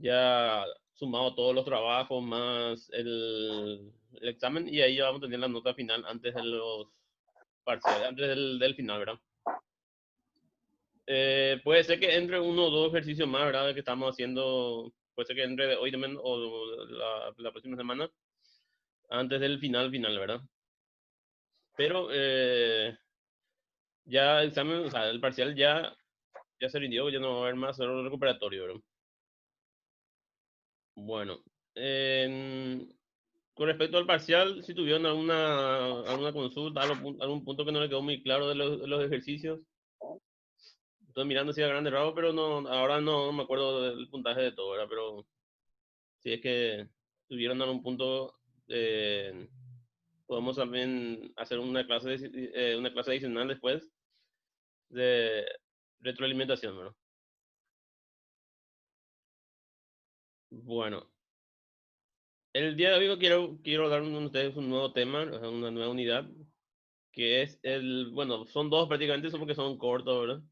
ya sumado todos los trabajos más el examen y ahí ya vamos a tener la nota final antes de los parciales, antes del final, ¿verdad? Puede ser que entre uno o dos ejercicios más, ¿verdad? Que estamos haciendo, puede ser que entre de hoy también o la próxima semana antes del final, ¿verdad? Pero ya el examen, o sea, el parcial ya se rindió, ya no va a haber más, solo recuperatorio, ¿verdad? Bueno, con respecto al parcial, si tuvieron alguna consulta, algún punto que no le quedó muy claro de los ejercicios, estoy mirando si a grande rabo, pero no, ahora no me acuerdo del puntaje de todo, ¿verdad? Pero si es que tuvieron algún punto, eh, podemos también hacer una clase adicional después de retroalimentación, ¿verdad? Bueno, el día de hoy quiero dar a ustedes un nuevo tema, o sea, una nueva unidad, que es bueno, son dos prácticamente, son porque son cortos, ¿verdad?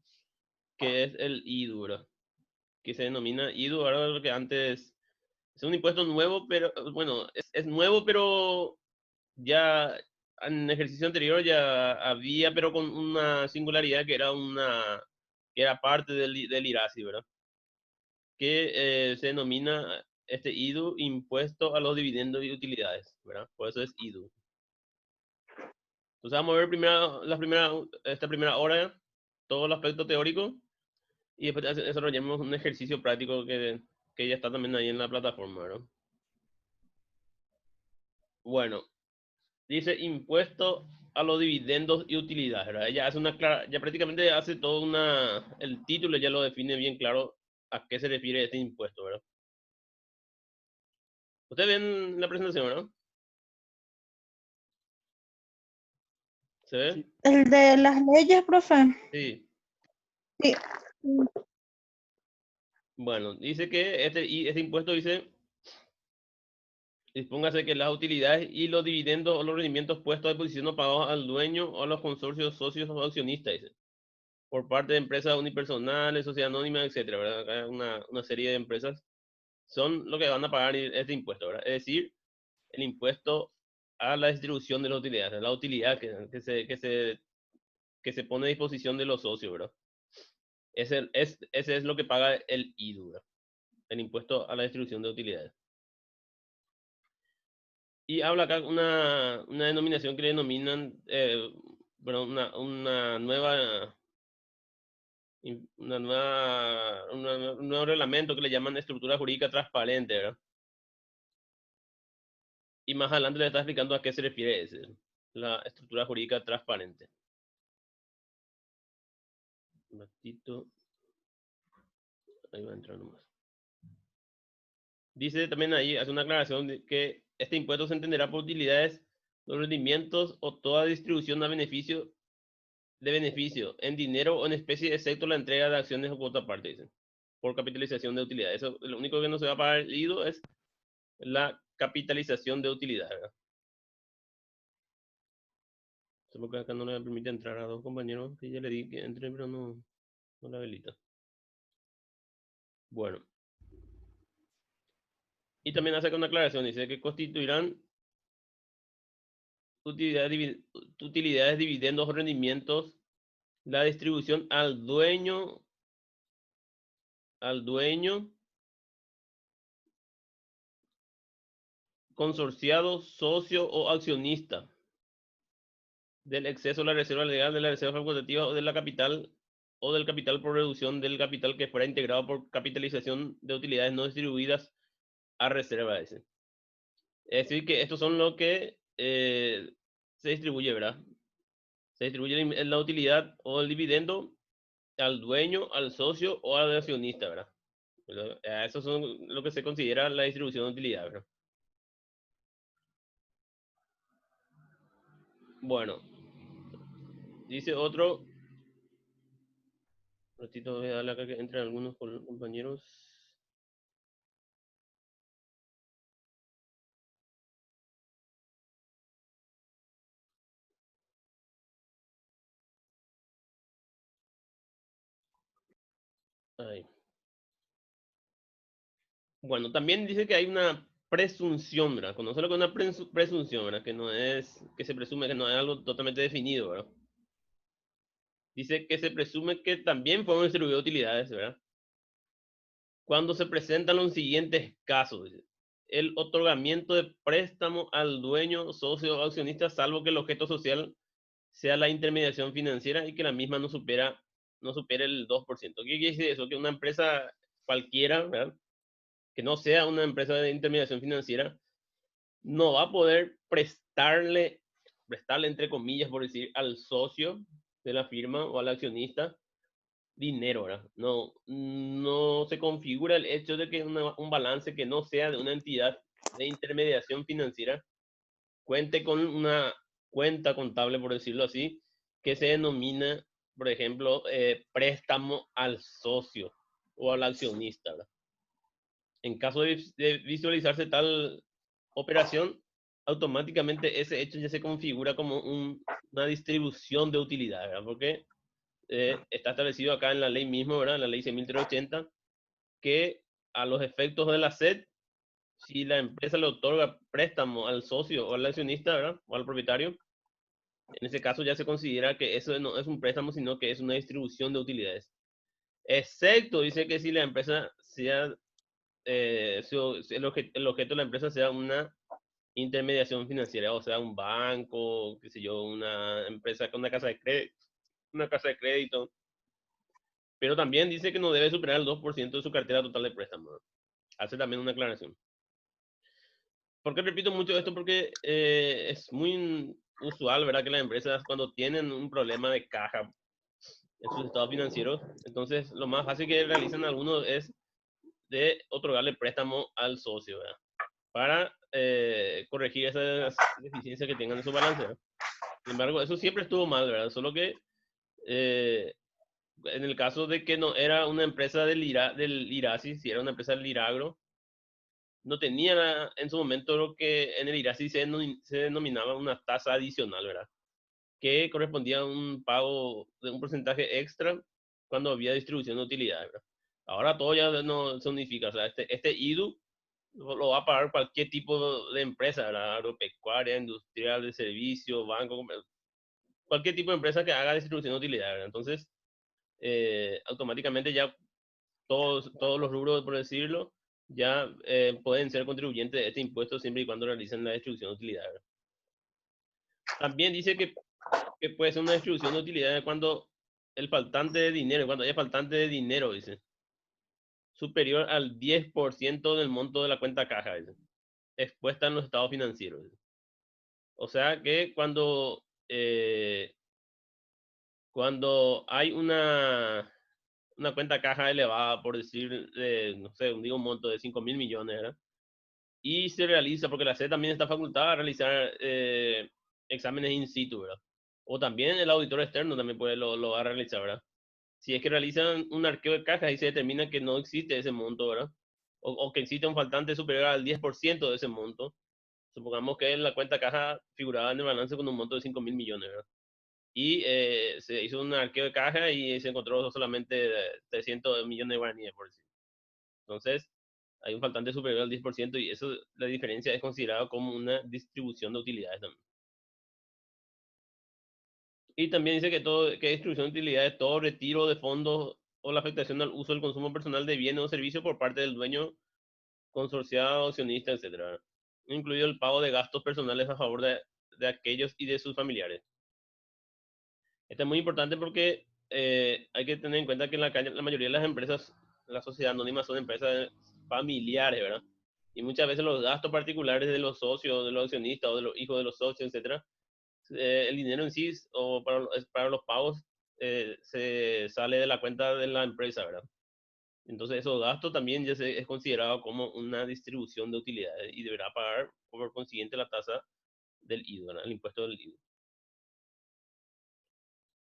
Que es el IDU, ¿verdad? Que se denomina IDU, ahora lo que antes es un impuesto nuevo, pero bueno, es nuevo, pero ya en ejercicio anterior ya había, pero con una singularidad que era parte del IRASI, ¿verdad? Que se denomina este IDU impuesto a los dividendos y utilidades, ¿verdad? Por eso es IDU. Entonces vamos a ver esta primera hora todo el aspecto teórico y después desarrollamos un ejercicio práctico que ya está también ahí en la plataforma, ¿verdad? Bueno, dice impuesto a los dividendos y utilidades, ¿verdad? Ya prácticamente hace el título ya lo define bien claro a qué se refiere este impuesto, ¿verdad? Ustedes ven la presentación, ¿verdad? ¿Se ve? Sí. El de las leyes, profe. Sí. Sí. Bueno, dice que este impuesto dice, dispóngase que las utilidades y los dividendos o los rendimientos puestos a disposición o pagados al dueño o a los consorcios, socios o accionistas, dice, por parte de empresas unipersonales, sociedad anónima, etcétera, ¿verdad? Acá hay una serie de empresas son lo que van a pagar este impuesto, ¿verdad? Es decir, el impuesto a la distribución de las utilidades, la utilidad que se pone a disposición de los socios, ¿verdad? Ese es lo que paga el IDU, ¿verdad? El impuesto a la distribución de utilidades. Y habla acá una denominación que le denominan, bueno, un nuevo reglamento que le llaman estructura jurídica transparente, ¿verdad? Y más adelante le está explicando a qué se refiere la estructura jurídica transparente. Un ratito, ahí va a entrar nomás. Dice también ahí, hace una aclaración de que este impuesto se entenderá por utilidades, los rendimientos o toda distribución de beneficio en dinero o en especie, excepto la entrega de acciones o cuota aparte, dicen, por capitalización de utilidades. Eso, lo único que no se va a pagar el IDO es la capitalización de utilidades, ¿verdad? Solo que acá no le permite entrar a dos compañeros que ya le di que entren, pero no la habilita. Bueno, y también hace una aclaración, dice que constituirán utilidades, dividendos o rendimientos la distribución al dueño, consorciado, socio o accionista del exceso de la reserva legal, de la reserva facultativa o del capital por reducción del capital que fuera integrado por capitalización de utilidades no distribuidas a reserva. Ese. Es decir, que estos son lo que se distribuye, ¿verdad? Se distribuye la utilidad o el dividendo al dueño, al socio o al accionista, ¿verdad? Eso son lo que se considera la distribución de utilidad, ¿verdad? Bueno, dice otro, un ratito voy a darle acá que entren algunos compañeros. Ahí. Bueno, también dice que hay una presunción, ¿verdad? Conoce lo que es una presunción, ¿verdad? Que no es, que se presume que no es algo totalmente definido, ¿verdad? Dice que se presume que también fueron distribuidas utilidades, ¿verdad? Cuando se presentan los siguientes casos, dice, el otorgamiento de préstamo al dueño, socio o accionista, salvo que el objeto social sea la intermediación financiera y que la misma no supere el 2%. ¿Qué quiere decir eso? Que una empresa cualquiera, ¿verdad? Que no sea una empresa de intermediación financiera, no va a poder prestarle entre comillas, por decir, al socio de la firma o al accionista dinero, ¿verdad? No se configura el hecho de que un balance que no sea de una entidad de intermediación financiera cuente con una cuenta contable, por decirlo así, que se denomina, por ejemplo, préstamo al socio o al accionista, ¿verdad? En caso de visualizarse tal operación, automáticamente ese hecho ya se configura como una distribución de utilidad, ¿verdad? Porque está establecido acá en la ley mismo, ¿verdad? En la ley 6.380, que a los efectos de la SED, si la empresa le otorga préstamo al socio o al accionista, ¿verdad? O al propietario, en ese caso ya se considera que eso no es un préstamo, sino que es una distribución de utilidades. Excepto, dice que si la empresa sea, el objeto de la empresa sea una intermediación financiera, o sea, un banco, qué sé yo, una empresa con una casa de crédito, pero también dice que no debe superar el 2% de su cartera total de préstamos. Hace también una aclaración. ¿Por qué repito mucho esto? Porque es muy usual, ¿verdad? Que las empresas cuando tienen un problema de caja en sus estados financieros, entonces lo más fácil que realizan algunos es de otorgarle préstamo al socio, ¿verdad? Para corregir esas deficiencias que tengan en su balance, ¿verdad? Sin embargo, eso siempre estuvo mal, ¿verdad? Solo que eh, en el caso de que no era una empresa del IRASI, si era una empresa del IRAGRO, no tenía en su momento lo que en el IRASI se denominaba una tasa adicional, ¿verdad? Que correspondía a un pago de un porcentaje extra cuando había distribución de utilidades, ¿verdad? Ahora todo ya no se unifica, o sea, este IDU lo va a pagar cualquier tipo de empresa, ¿verdad? Agropecuaria, industrial, de servicio, banco, cualquier tipo de empresa que haga distribución de utilidades, ¿verdad? Entonces, automáticamente ya todos los rubros, por decirlo, ya pueden ser contribuyentes de este impuesto siempre y cuando realicen la distribución de utilidades. También dice que puede ser una distribución de utilidades cuando el faltante de dinero, cuando haya faltante de dinero, dice, superior al 10% del monto de la cuenta caja, dice, expuesta en los estados financieros. Dice. O sea que cuando hay una cuenta caja elevada, por decir, no sé, digo un monto de 5.000 millones, ¿verdad? Y se realiza, porque la SED también está facultada a realizar exámenes in situ, ¿verdad? O también el auditor externo también lo va a realizar, ¿verdad? Si es que realizan un arqueo de cajas y se determina que no existe ese monto, ¿verdad? O que existe un faltante superior al 10% de ese monto, supongamos que en la cuenta caja figuraba en el balance con un monto de 5.000 millones, ¿verdad? Y se hizo un arqueo de caja y se encontró solamente 300 millones de guaraníes, por decir. Entonces, hay un faltante superior al 10% y eso, la diferencia es considerada como una distribución de utilidades también. Y también dice que distribución de utilidades, todo retiro de fondos o la afectación al uso del consumo personal de bienes o servicios por parte del dueño, consorciado, accionista, etcétera, incluido el pago de gastos personales a favor de aquellos y de sus familiares. Esto es muy importante porque hay que tener en cuenta que la mayoría de las empresas, la sociedad anónima, son empresas familiares, ¿verdad? Y muchas veces los gastos particulares de los socios, de los accionistas o de los hijos de los socios, etcétera, el dinero en sí o para los pagos se sale de la cuenta de la empresa, ¿verdad? Entonces esos gastos también ya es considerado como una distribución de utilidades y deberá pagar por consiguiente la tasa del IVA, ¿verdad? El impuesto del IVA.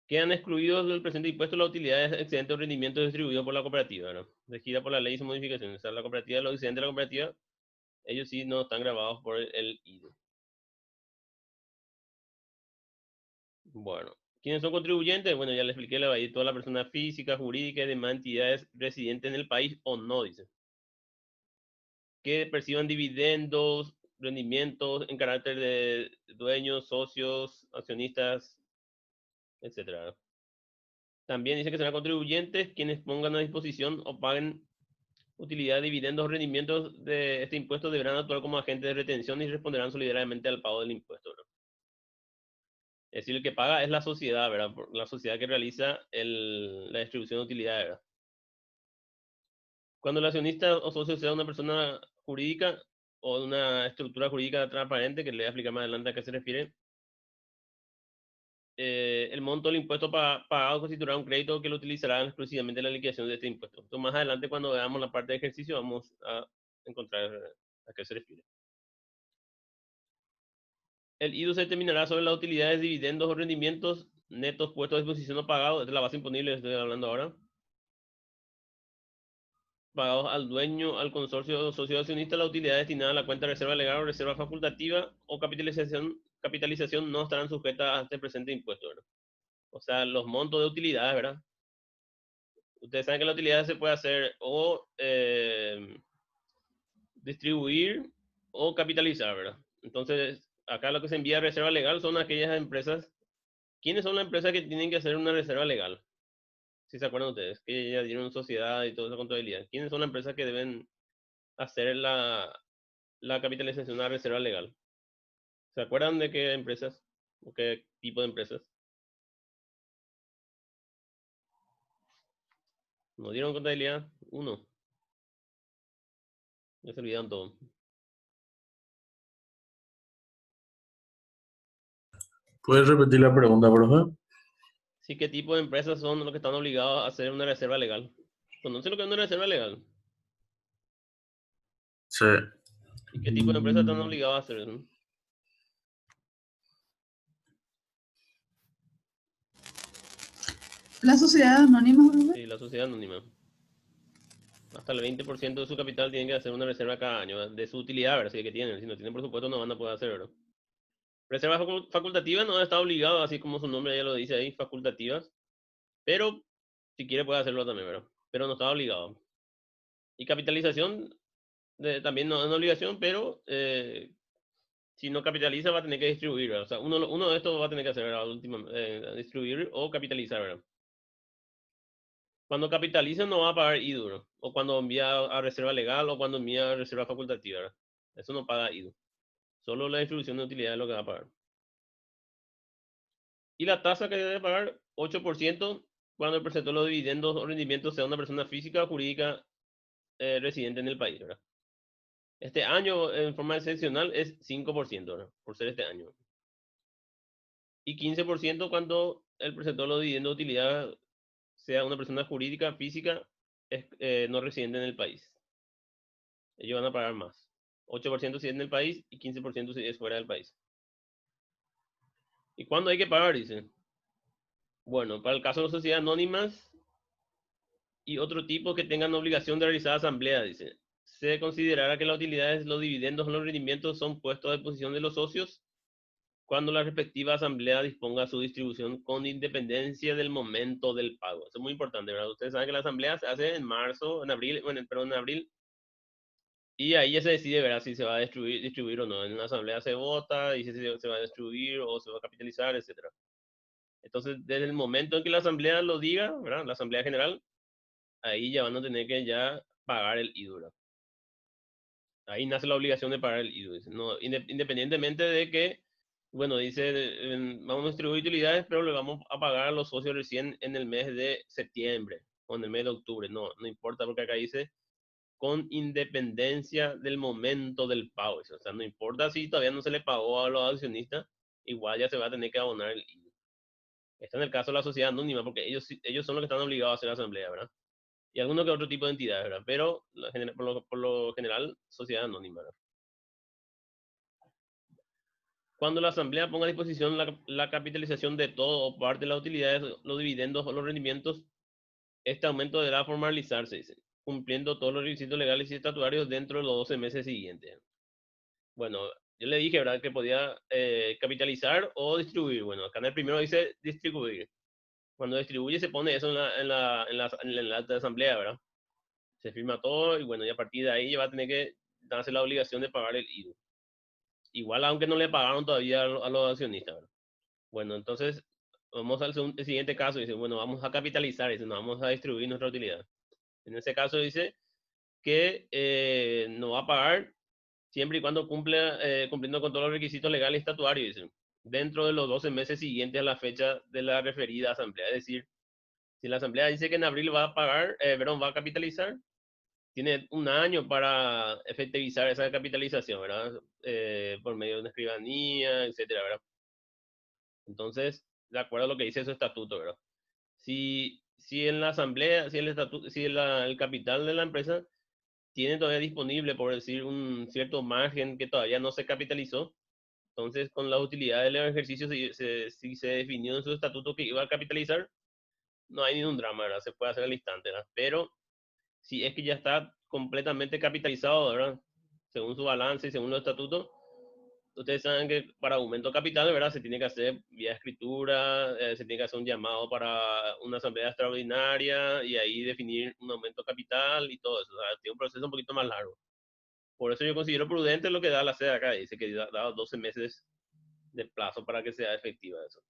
Quedan excluidos del presente impuesto las utilidades excedentes o rendimientos distribuidos por la cooperativa, ¿no? Regida por la ley y su modificación. O sea, la cooperativa, los excedentes de la cooperativa, ellos sí no están grabados por el IVA. Bueno, ¿quiénes son contribuyentes? Bueno, ya les expliqué, le va a ir toda la persona física, jurídica y demás entidades residentes en el país o no, dice. que perciban dividendos, rendimientos en carácter de dueños, socios, accionistas, etcétera. También dice que serán contribuyentes quienes pongan a disposición o paguen utilidad, dividendos o rendimientos de este impuesto deberán actuar como agentes de retención y responderán solidariamente al pago del impuesto, ¿verdad? Es decir, el que paga es la sociedad, ¿verdad? La sociedad que realiza la distribución de utilidades, ¿verdad? Cuando el accionista o socio sea una persona jurídica o una estructura jurídica transparente, que le voy a explicar más adelante a qué se refiere, el monto del impuesto pagado constituirá un crédito que lo utilizará exclusivamente en la liquidación de este impuesto. Entonces, más adelante, cuando veamos la parte de ejercicio, vamos a encontrar a qué se refiere. El IDU se determinará sobre las utilidades, dividendos o rendimientos netos puestos a disposición o pagados, esta es la base imponible, estoy hablando ahora, pagados al dueño, al consorcio o socio accionista, la utilidad destinada a la cuenta de reserva legal o reserva facultativa o capitalización no estarán sujetas a este presente impuesto, ¿verdad? O sea, los montos de utilidades, ¿verdad? Ustedes saben que la utilidad se puede hacer o distribuir o capitalizar, ¿verdad? Entonces, acá lo que se envía a reserva legal son aquellas empresas. ¿Quiénes son las empresas que tienen que hacer una reserva legal? Si se acuerdan ustedes, que ya dieron sociedad y toda esa contabilidad. ¿Quiénes son las empresas que deben hacer la capitalización de la reserva legal? ¿Se acuerdan de qué empresas o qué tipo de empresas? ¿No dieron contabilidad? Uno. Ya se olvidaron todo. ¿Puedes repetir la pregunta, profe? Sí, ¿qué tipo de empresas son los que están obligados a hacer una reserva legal? ¿Conocen lo que es una reserva legal? Sí. ¿Y qué tipo de empresas están obligados a hacer eso? La sociedad anónima, profe. Sí, la sociedad anónima. Hasta el 20% de su capital tienen que hacer una reserva cada año, ¿verdad? De su utilidad, ¿verdad? Si que tienen. Si no tienen presupuesto, no van a poder hacer, ¿verdad? Reservas facultativas no está obligado, así como su nombre ya lo dice ahí, facultativas. Pero si quiere puede hacerlo también, ¿verdad? Pero no está obligado. Y capitalización también no es una obligación, pero si no capitaliza va a tener que distribuir, ¿verdad? O sea, uno de estos va a tener que hacer, ¿verdad? Distribuir o capitalizar, ¿verdad? Cuando capitaliza no va a pagar IDU, ¿verdad? O cuando envía a reserva legal o cuando envía a reserva facultativa, ¿verdad? Eso no paga IDU. Solo la distribución de utilidades es lo que va a pagar. Y la tasa que debe pagar, 8%, cuando el preceptor de los dividendos o rendimientos sea una persona física o jurídica residente en el país, ¿verdad? Este año, en forma excepcional, es 5%, ¿verdad? Por ser este año. Y 15% cuando el preceptor de los dividendos de utilidad sea una persona jurídica, física, no residente en el país. Ellos van a pagar más. 8% si es en el país y 15% si es fuera del país. ¿Y cuándo hay que pagar? Dicen. Bueno, para el caso de las sociedades anónimas y otro tipo que tengan obligación de realizar asamblea, dice. Se considerará que las utilidades, los dividendos o los rendimientos son puestos a disposición de los socios cuando la respectiva asamblea disponga su distribución con independencia del momento del pago. Eso es muy importante, ¿verdad? Ustedes saben que la asamblea se hace en marzo, en abril, bueno, perdón, en abril, y ahí ya se decide, ¿verdad? Si se va a distribuir o no. En la asamblea se vota y si se va a distribuir o se va a capitalizar, etcétera. Entonces, desde el momento en que la asamblea lo diga, ¿verdad? La asamblea general, ahí ya van a tener que ya pagar el IDU, ¿verdad? Ahí nace la obligación de pagar el IDU. No, independientemente de que, bueno, dice, vamos a distribuir utilidades, pero le vamos a pagar a los socios recién en el mes de septiembre o en el mes de octubre. No, no importa porque acá dice con independencia del momento del pago. O sea, no importa si todavía no se le pagó a los accionistas, igual ya se va a tener que abonar el IVA. Está en el caso de la sociedad anónima, porque ellos son los que están obligados a hacer la asamblea, ¿verdad? Y alguno que otro tipo de entidades, ¿verdad? Pero por lo general, sociedad anónima, ¿verdad? Cuando la asamblea ponga a disposición la capitalización de todo o parte de las utilidades, los dividendos o los rendimientos, este aumento deberá formalizarse, dice, cumpliendo todos los requisitos legales y estatutarios dentro de los 12 meses siguientes. Bueno, yo le dije, ¿verdad? Que podía capitalizar o distribuir. Bueno, acá en el primero dice distribuir. Cuando distribuye se pone eso en la acta de asamblea, ¿verdad? Se firma todo y bueno, y a partir de ahí va a tener que nace la obligación de pagar el IDU. Igual aunque no le pagaron todavía a los accionistas, ¿verdad? Bueno, entonces vamos al siguiente caso. Dice, bueno, vamos a capitalizar, dice, no vamos a distribuir nuestra utilidad. En ese caso dice que no va a pagar siempre y cuando cumpliendo con todos los requisitos legales y estatuarios, dice, dentro de los 12 meses siguientes a la fecha de la referida asamblea. Es decir, si la asamblea dice que en abril va a pagar, va a capitalizar, tiene un año para efectivizar esa capitalización, ¿verdad? Por medio de una escribanía, etcétera, ¿verdad? Entonces, de acuerdo a lo que dice su estatuto, ¿verdad? Si en la asamblea, si el capital de la empresa tiene todavía disponible, por decir, un cierto margen que todavía no se capitalizó, entonces con la utilidad del ejercicio, si se definió en su estatuto que iba a capitalizar, no hay ningún drama, ¿verdad? Se puede hacer al instante, ¿verdad? Pero si es que ya está completamente capitalizado, ¿verdad? Según su balance y según los estatutos, ustedes saben que para aumento de capital, ¿verdad? Se tiene que hacer vía escritura, se tiene que hacer un llamado para una asamblea extraordinaria y ahí definir un aumento de capital y todo eso. O sea, tiene un proceso un poquito más largo. Por eso yo considero prudente lo que da la sede acá. Dice que da 12 meses de plazo para que sea efectiva eso.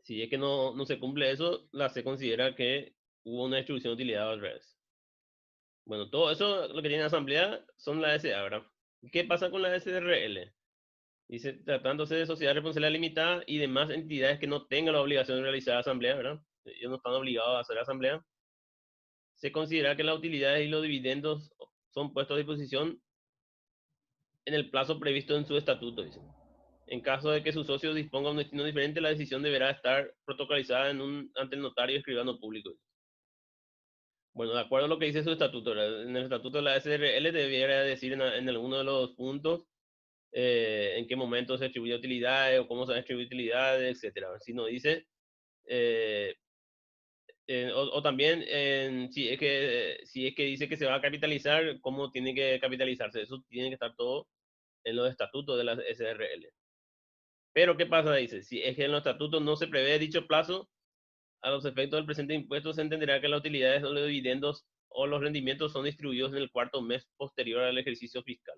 Si es que no se cumple eso, la C considera que hubo una distribución de utilidad al revés. Bueno, todo eso lo que tiene la asamblea son las SA, ¿verdad? ¿Qué pasa con la SRL? Dice, tratándose de sociedad responsabilidad limitada y demás entidades que no tengan la obligación de realizar asamblea, ¿verdad? Ellos no están obligados a hacer asamblea. Se considera que las utilidades y los dividendos son puestos a disposición en el plazo previsto en su estatuto, dice. En caso de que su socio disponga de un destino diferente, la decisión deberá estar protocolizada ante el notario y escribano público. Bueno, de acuerdo a lo que dice su estatuto, ¿verdad? En el estatuto de la SRL debiera decir en alguno de los puntos en qué momento se distribuye utilidades o cómo se distribuye utilidades, etcétera. Si no dice, eh, o también si es que dice que se va a capitalizar, cómo tiene que capitalizarse. Eso tiene que estar todo en los estatutos de la SRL. Pero ¿qué pasa? Dice, si es que en los estatutos no se prevé dicho plazo, a los efectos del presente impuesto se entenderá que las utilidades o los dividendos o los rendimientos son distribuidos en el cuarto mes posterior al ejercicio fiscal.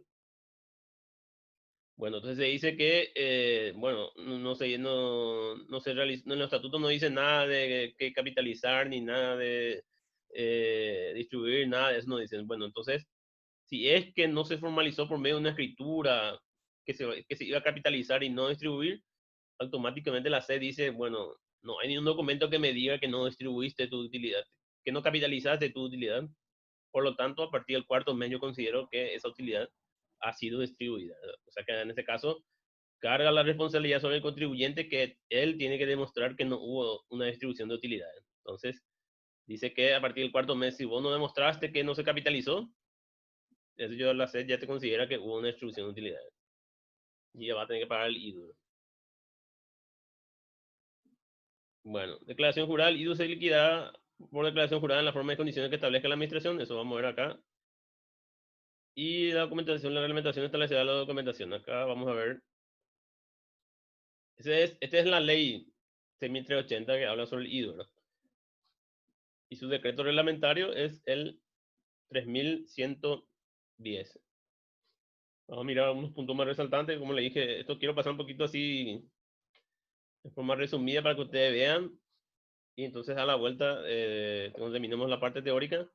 Bueno, entonces se dice que, bueno, no se realiza, en los estatutos no dice nada de que capitalizar ni nada de distribuir, nada de eso no dicen. Bueno, entonces, si es que no se formalizó por medio de una escritura que se iba a capitalizar y no distribuir, automáticamente la SED dice, bueno, no hay ningún documento que me diga que no distribuiste tu utilidad, que no capitalizaste tu utilidad. Por lo tanto, a partir del cuarto mes yo considero que esa utilidad ha sido distribuida. O sea que en este caso carga la responsabilidad sobre el contribuyente que él tiene que demostrar que no hubo una distribución de utilidades. Entonces, dice que a partir del cuarto mes, si vos no demostraste que no se capitalizó, eso yo la SED ya te considera que hubo una distribución de utilidades. Y ya va a tener que pagar el IDU. Bueno, declaración jurada, el IDU se liquidará por declaración jurada en la forma y condiciones que establezca la administración. Eso vamos a ver acá. Y la documentación, la reglamentación establecerá la documentación. Acá vamos a ver. Esta es la ley 6380 que habla sobre el IDU, ¿no? Y su decreto reglamentario es el 3110. Vamos a mirar unos puntos más resaltantes. Como le dije, esto quiero pasar un poquito así, de forma resumida para que ustedes vean. Y entonces a la vuelta, cuando terminemos la parte teórica,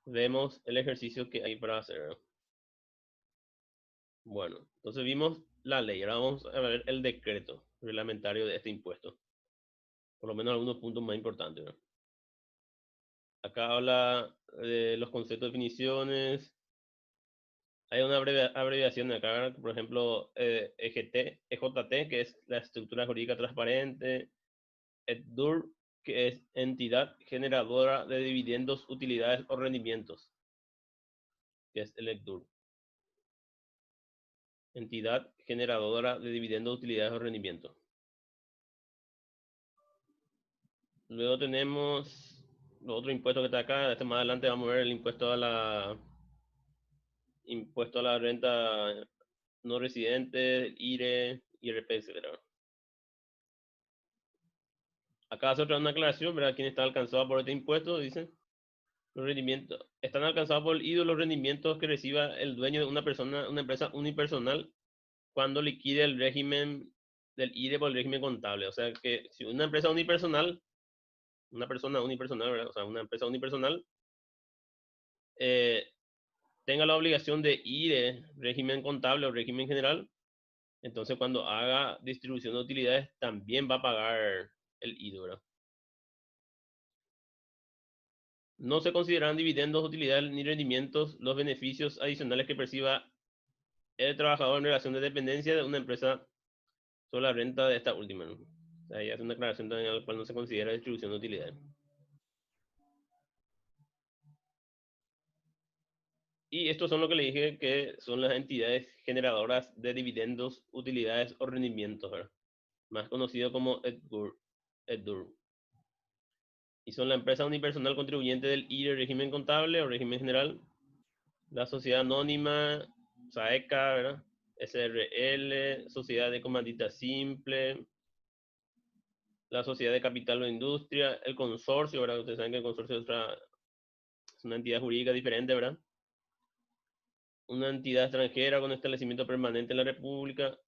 vemos el ejercicio que hay para hacer, ¿no? Bueno, entonces vimos la ley. Ahora vamos a ver el decreto reglamentario de este impuesto. Por lo menos algunos puntos más importantes, ¿no? Acá habla de los conceptos, definiciones. Hay una abreviación acá, por ejemplo, EJT, que es la estructura jurídica transparente. EDUR, que es entidad generadora de dividendos, utilidades o rendimientos, que es el EDUR. Entidad generadora de dividendos, utilidades o rendimientos. Luego tenemos los otros impuestos que está acá. Más adelante vamos a ver el impuesto a la renta no residente, IRE, IRP, etc. Acá hace otra una aclaración, ¿verdad? ¿Quién está alcanzado por este impuesto? Dice Los rendimientos están alcanzados por el IDO los rendimientos que reciba el dueño de una empresa unipersonal cuando liquide el régimen del IDE por el régimen contable. O sea que si una empresa unipersonal, una persona unipersonal, ¿verdad? O sea, una empresa unipersonal eh, tenga la obligación de IDE, régimen contable o régimen general, entonces cuando haga distribución de utilidades también va a pagar el IDO, ¿verdad? No se consideran dividendos, utilidades ni rendimientos los beneficios adicionales que perciba el trabajador en relación de dependencia de una empresa sobre la renta de esta última, ¿no? O sea, ahí hace una aclaración también al cual no se considera distribución de utilidades. Y estos son lo que le dije que son las entidades generadoras de dividendos, utilidades o rendimientos, ¿verdad? Más conocido como EDUR. Y son la empresa unipersonal contribuyente del IRE régimen contable o régimen general, la sociedad anónima, SAECA, ¿verdad? SRL, sociedad de comandita simple, la sociedad de capital o industria, el consorcio, ¿verdad? Ustedes saben que el consorcio es una entidad jurídica diferente, ¿verdad? Una entidad extranjera con establecimiento permanente en la República,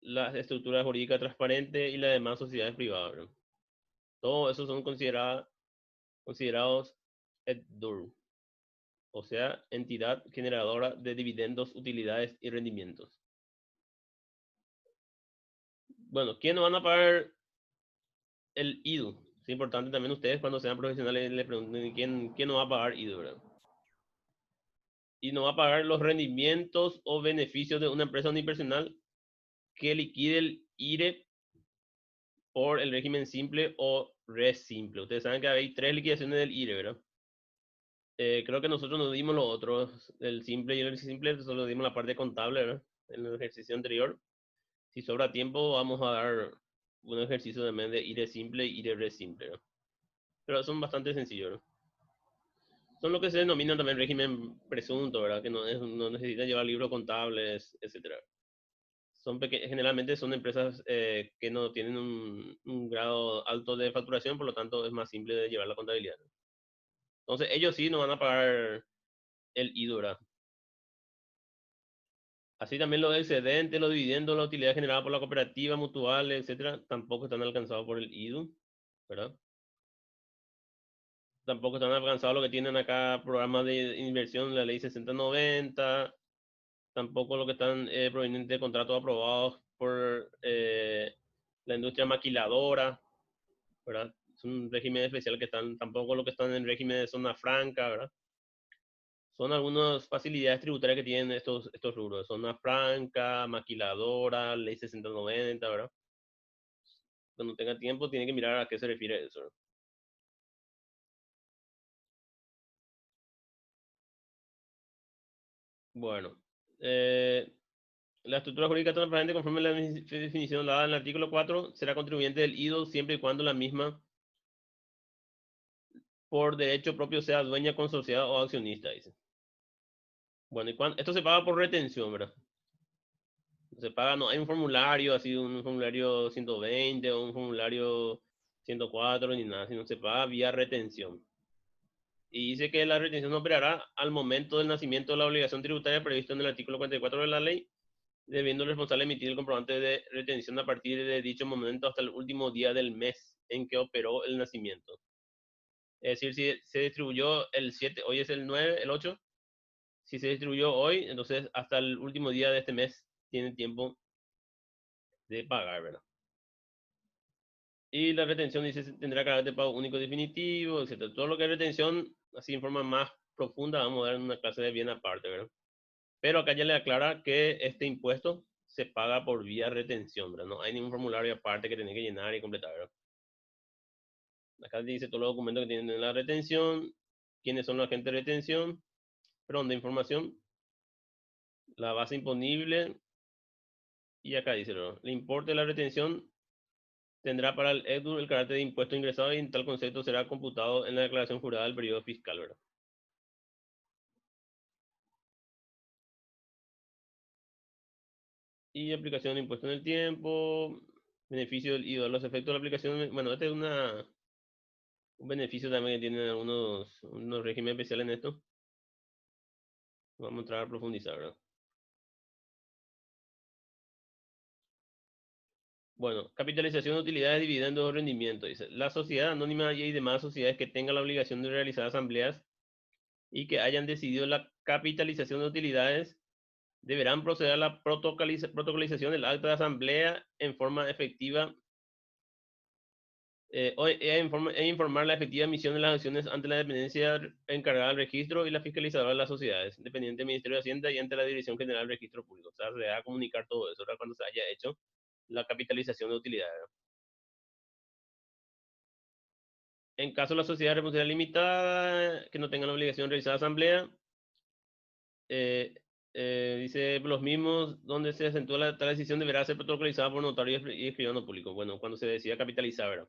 las estructuras jurídicas transparentes y las demás sociedades privadas, ¿verdad? Todos esos son considerados EDUR, o sea, entidad generadora de dividendos, utilidades y rendimientos. Bueno, ¿quién no van a pagar el IDU? Es importante también ustedes cuando sean profesionales le pregunten quién no va a pagar IDU, ¿verdad? Y no va a pagar los rendimientos o beneficios de una empresa unipersonal que liquide el IRE por el régimen simple o res simple. Ustedes saben que hay 3 liquidaciones del IRE, ¿verdad? Creo que nosotros nos dimos los otros, el simple y el simple, solo dimos la parte contable, ¿verdad? En el ejercicio anterior. Si sobra tiempo, vamos a dar un ejercicio también de IRE simple y IRE res simple, ¿verdad? Pero son bastante sencillos, ¿verdad? Son lo que se denomina también régimen presunto, ¿verdad? Que no necesita llevar libros contables, etcétera. Generalmente son empresas que no tienen un grado alto de facturación, por lo tanto es más simple de llevar la contabilidad. Entonces ellos sí no van a pagar el IDURA. Así también los excedentes, los dividendos, la utilidad generada por la cooperativa, mutual, etcétera, tampoco están alcanzados por el IDU, ¿verdad? Tampoco están alcanzados lo que tienen acá programas de inversión, la ley 6090, tampoco lo que están provenientes de contratos aprobados por la industria maquiladora, ¿verdad? Es un régimen especial que están, tampoco lo que están en régimen de zona franca, ¿verdad? Son algunas facilidades tributarias que tienen estos rubros, zona franca, maquiladora, ley 6090, ¿verdad? Cuando tenga tiempo tiene que mirar a qué se refiere eso, ¿verdad? Bueno, eh, la estructura jurídica transparente conforme a la definición dada en el artículo 4 será contribuyente del IDO siempre y cuando la misma por derecho propio sea dueña, consorciada o accionista, dice. Bueno, esto se paga por retención, ¿verdad? Se paga, no hay un formulario, así un formulario 120 o un formulario 104 ni nada, sino se paga vía retención. Y dice que la retención operará al momento del nacimiento de la obligación tributaria prevista en el artículo 44 de la ley, debiendo el responsable emitir el comprobante de retención a partir de dicho momento hasta el último día del mes en que operó el nacimiento. Es decir, si se distribuyó el 7, hoy es el 9, el 8, si se distribuyó hoy, entonces hasta el último día de este mes tiene tiempo de pagar, ¿verdad? Y la retención dice tendrá carácter de pago único definitivo, etc. Todo lo que es retención, así en forma más profunda, vamos a dar una clase de bien aparte, ¿verdad? Pero acá ya le aclara que este impuesto se paga por vía retención, ¿verdad? No hay ningún formulario aparte que tiene que llenar y completar, ¿verdad? Acá dice todos los documentos que tienen la retención, quiénes son los agentes de retención, perdón, de información, la base imponible, y acá dice, ¿verdad? El importe de la retención tendrá para el EDU el carácter de impuesto ingresado y en tal concepto será computado en la declaración jurada del periodo fiscal, ¿verdad? Y aplicación de impuesto en el tiempo, beneficio y los efectos de la aplicación. Bueno, esta es Un beneficio también que tienen unos regímenes especiales en esto. Vamos a entrar a profundizar, ¿verdad? Bueno, capitalización de utilidades, dividendos o rendimiento. Dice, la sociedad anónima y demás sociedades que tengan la obligación de realizar asambleas y que hayan decidido la capitalización de utilidades deberán proceder a la protocolización del acta de asamblea en forma efectiva e informar la efectiva emisión de las acciones ante la dependencia encargada del registro y la fiscalizadora de las sociedades, dependiente del Ministerio de Hacienda y ante la Dirección General del Registro Público. O sea, se va a comunicar todo eso, ¿verdad? Cuando se haya hecho la capitalización de utilidades. En caso de la sociedad de responsabilidad limitada, que no tenga la obligación de realizar asamblea, dice los mismos, donde se acentúa tal decisión deberá ser protocolizada por notario y escribano público. Bueno, cuando se decida capitalizar, ¿verdad?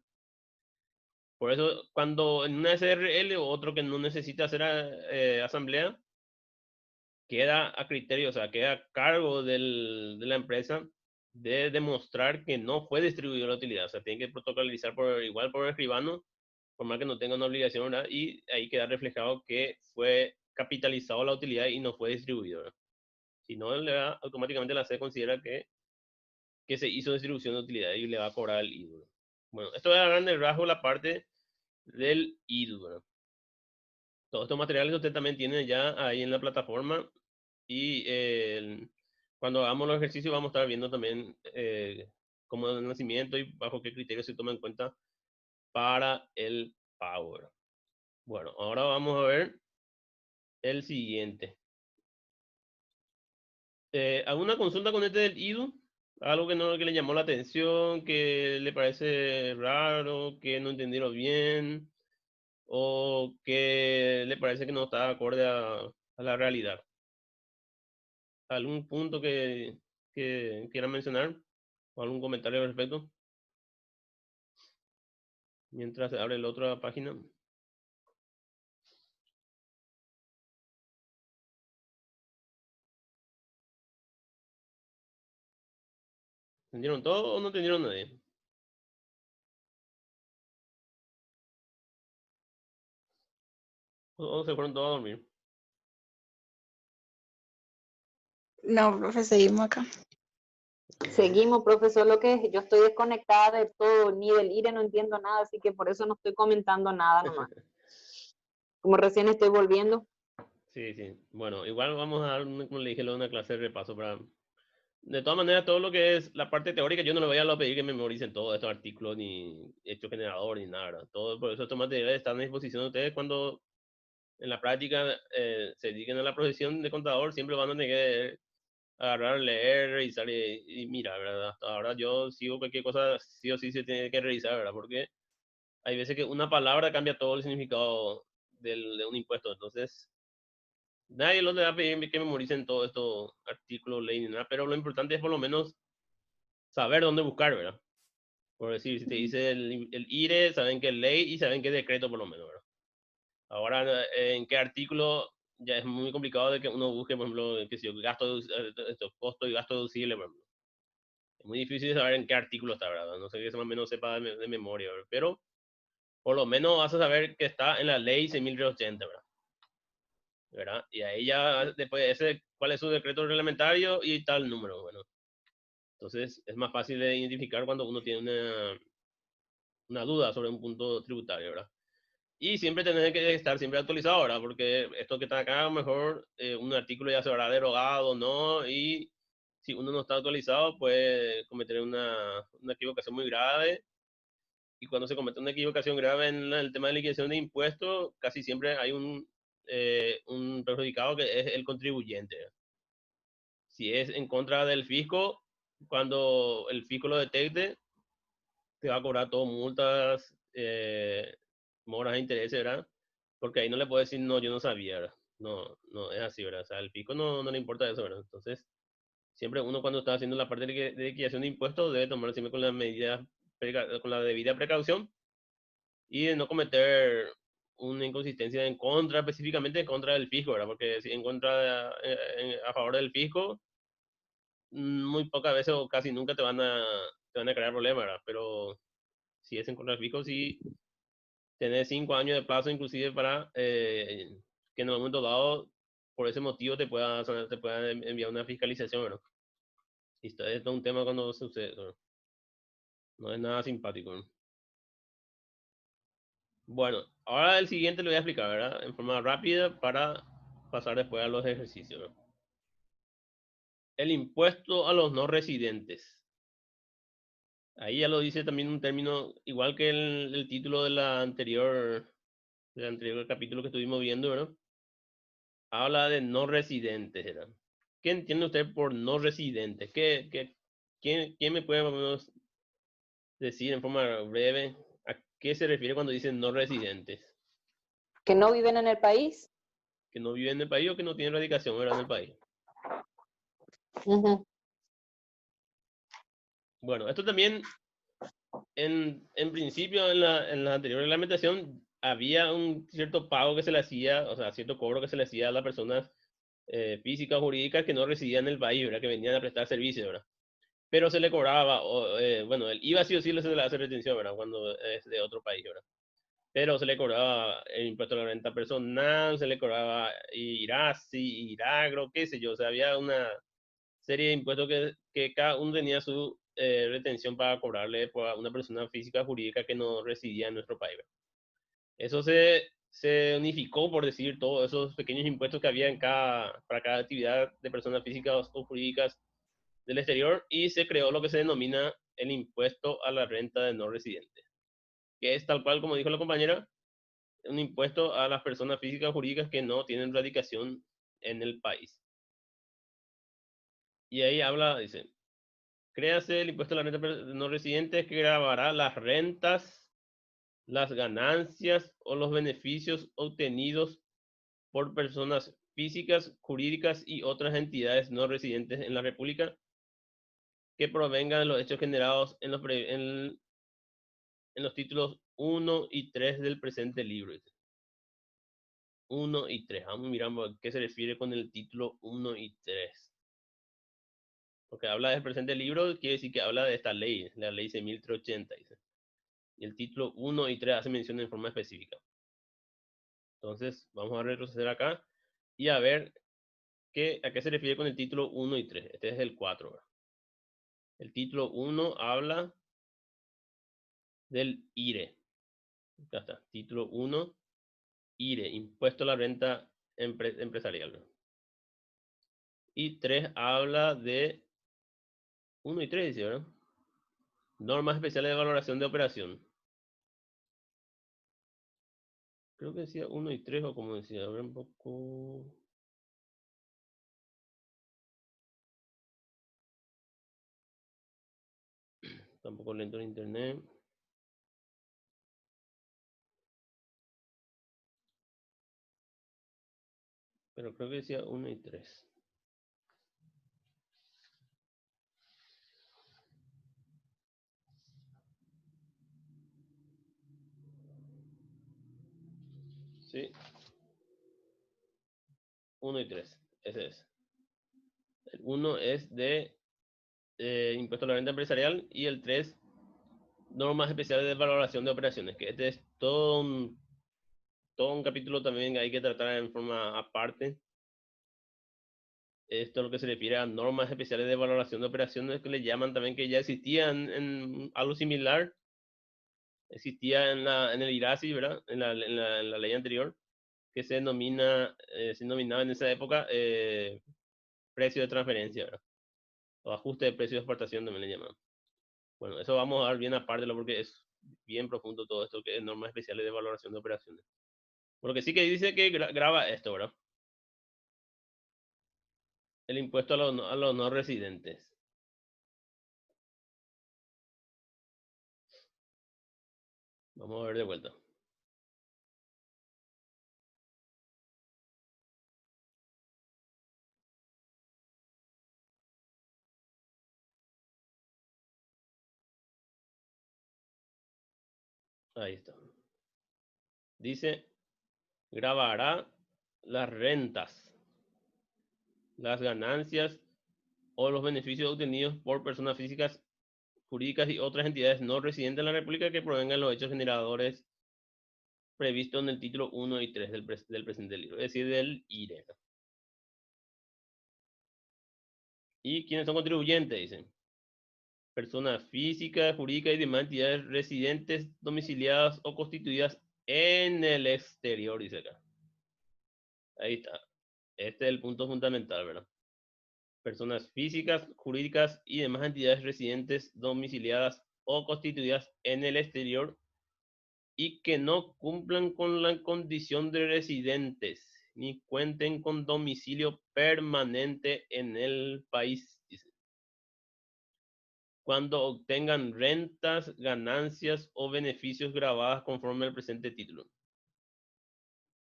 Por eso, cuando en una SRL o otro que no necesita hacer asamblea, queda a criterio, o sea, queda a cargo de la empresa de demostrar que no fue distribuida la utilidad. O sea, tiene que protocolizar igual por el escribano, por más que no tenga una obligación, ¿verdad? Y ahí queda reflejado que fue capitalizado la utilidad y no fue distribuido, ¿verdad? Si no, automáticamente la C considera que se hizo distribución de utilidad y le va a cobrar el IDU. Bueno, esto es a grandes rasgos la parte del IDU, ¿verdad? Todos estos materiales usted también tiene ya ahí en la plataforma y cuando hagamos los ejercicios vamos a estar viendo también cómo es el nacimiento y bajo qué criterios se toma en cuenta para el pago. Bueno, ahora vamos a ver el siguiente. ¿Alguna consulta con este del IDU? Algo que le llamó la atención, que le parece raro, que no entendieron bien, o que le parece que no está acorde a la realidad. ¿Algún punto que quieran mencionar? ¿O algún comentario al respecto? Mientras se abre la otra página. ¿Entendieron todo o no entendieron nadie? ¿O se fueron todos a dormir? No, profe, seguimos acá. Seguimos, profesor, lo que es, yo estoy desconectada de todo, ni del IRE no entiendo nada, así que por eso no estoy comentando nada nomás. Como recién estoy volviendo. Sí, sí. Bueno, igual vamos a dar, como le dije, una clase de repaso para... De todas maneras, todo lo que es la parte teórica, yo no le voy a pedir que memoricen todos estos artículos, ni hecho generador, ni nada, ¿verdad? Todo, por eso estos materiales están a disposición de ustedes cuando en la práctica se dediquen a la profesión de contador, siempre van a tener que agarrar, leer, revisar y mira, ¿verdad? Hasta ahora yo sigo cualquier cosa, sí o sí se tiene que revisar, ¿verdad? Porque hay veces que una palabra cambia todo el significado de un impuesto, entonces nadie les va a pedir que memoricen todos estos artículos, ley, ni nada, pero lo importante es por lo menos saber dónde buscar, ¿verdad? Por decir, si te dice el IRE, saben que es ley y saben que es decreto por lo menos, ¿verdad? Ahora, en qué artículo ya es muy complicado de que uno busque, por ejemplo, que si gasto, costo y gasto deducible, por ejemplo. Es muy difícil saber en qué artículo está, ¿verdad? No sé que más o menos sepa de memoria, ¿verdad? Pero por lo menos vas a saber que está en la ley 6.380, ¿verdad? ¿Verdad? Y ahí ya después ese, cuál es su decreto reglamentario y tal número, bueno. Entonces es más fácil de identificar cuando uno tiene una duda sobre un punto tributario, ¿verdad? Y siempre tener que estar siempre actualizado, ¿verdad? Porque esto que está acá, a lo mejor un artículo ya se habrá derogado, ¿no? Y si uno no está actualizado, puede cometer una equivocación muy grave. Y cuando se comete una equivocación grave en el tema de liquidación de impuestos, casi siempre hay un perjudicado que es el contribuyente. Si es en contra del fisco, cuando el fisco lo detecte, te va a cobrar todo multas, moras de intereses, ¿verdad? Porque ahí no le puedo decir, no, yo no sabía, ¿verdad? No, no, es así, ¿verdad? O sea, al fisco no le importa eso, ¿verdad? Entonces, siempre uno cuando está haciendo la parte de liquidación de impuestos debe tomar siempre con con la debida precaución y de no cometer una inconsistencia en contra, específicamente en contra del fisco, ¿verdad? Porque si en contra, a favor del fisco, muy pocas veces o casi nunca te van a crear problemas, ¿verdad? Pero si es en contra del fisco, sí tenés 5 años de plazo inclusive para que en el momento dado, por ese motivo, te pueda enviar una fiscalización, ¿verdad? Y esto es todo un tema cuando sucede, ¿verdad? No es nada simpático, ¿no? Bueno, ahora el siguiente lo voy a explicar, ¿verdad? En forma rápida para pasar después a los ejercicios, ¿no? El impuesto a los no residentes. Ahí ya lo dice también un término, igual que el título del anterior capítulo que estuvimos viendo, ¿verdad? Habla de no residentes, ¿verdad? ¿Qué entiende usted por no residentes? ¿Quién me puede más o menos decir en forma breve a qué se refiere cuando dice no residentes? Que no viven en el país. Que no viven en el país o que no tienen radicación, ¿verdad? En el país. Ujú. Bueno, esto también, en principio, en la anterior reglamentación, había un cierto pago que se le hacía, o sea, cierto cobro que se le hacía a las personas físicas o jurídicas que no residían en el país, ¿verdad? Que venían a prestar servicios, ¿verdad? Pero se le cobraba, bueno, el IVA sí o sí se le hace retención, ¿verdad? Cuando es de otro país, ¿verdad? Pero se le cobraba el impuesto a la renta personal, se le cobraba IRASI, IRAGRO, qué sé yo, o sea, había una serie de impuestos que cada uno tenía su retención para cobrarle a una persona física o jurídica que no residía en nuestro país, ¿verdad? Eso se unificó, por decir, todos esos pequeños impuestos que había para cada actividad de personas físicas o jurídicas del exterior y se creó lo que se denomina el impuesto a la renta de no residentes, que es tal cual como dijo la compañera, un impuesto a las personas físicas o jurídicas que no tienen radicación en el país. Y ahí habla, dice, créase el impuesto a la renta de no residentes que gravará las rentas, las ganancias o los beneficios obtenidos por personas físicas, jurídicas y otras entidades no residentes en la República que provengan de los hechos generados en los títulos 1 y 3 del presente libro. 1 y 3. Vamos mirando a qué se refiere con el título 1 y 3. Porque habla del presente libro, quiere decir que habla de esta ley, la ley 6380. Dice. Y el título 1 y 3 hace mención en forma específica. Entonces, vamos a retroceder acá y a ver a qué se refiere con el título 1 y 3. Este es el 4. ¿Verdad? El título 1 habla del IRE. Acá está. Título 1, IRE, impuesto a la renta empresarial. ¿No? Y 3 habla de 1 y 3, dice, ¿verdad? Normas especiales de valoración de operación. Creo que decía 1 y 3 o como decía, a ver un poco. Tampoco lento en internet. Pero creo que decía 1 y 3. Sí. 1 y 3. Ese es. El 1 es de impuesto a la renta empresarial y el 3, normas especiales de valoración de operaciones. Que este es todo un capítulo también que hay que tratar en forma aparte. Esto es lo que se refiere a normas especiales de valoración de operaciones que le llaman también, que ya existían en algo similar. Existía en el IRASI, ¿verdad? En la ley anterior, que se denominaba en esa época precio de transferencia, ¿verdad? O ajuste de precio de exportación también le llamaban. Bueno, eso vamos a dar bien aparte porque es bien profundo todo esto que es normas especiales de valoración de operaciones. Porque sí que dice que graba esto, ¿verdad? El impuesto a los no residentes. Vamos a ver de vuelta. Ahí está. Dice, grabará las rentas, las ganancias o los beneficios obtenidos por personas físicas, jurídicas y otras entidades no residentes en la República que provengan los hechos generadores previsto en el título 1 y 3 del presente libro, es decir, del IRE. ¿Y quiénes son contribuyentes? Dicen. Personas físicas, jurídicas y demás entidades residentes, domiciliadas o constituidas en el exterior, dice acá. Ahí está. Este es el punto fundamental, ¿verdad? Personas físicas, jurídicas y demás entidades residentes, domiciliadas o constituidas en el exterior y que no cumplan con la condición de residentes ni cuenten con domicilio permanente en el país, dice. Cuando obtengan rentas, ganancias o beneficios grabadas conforme al presente título,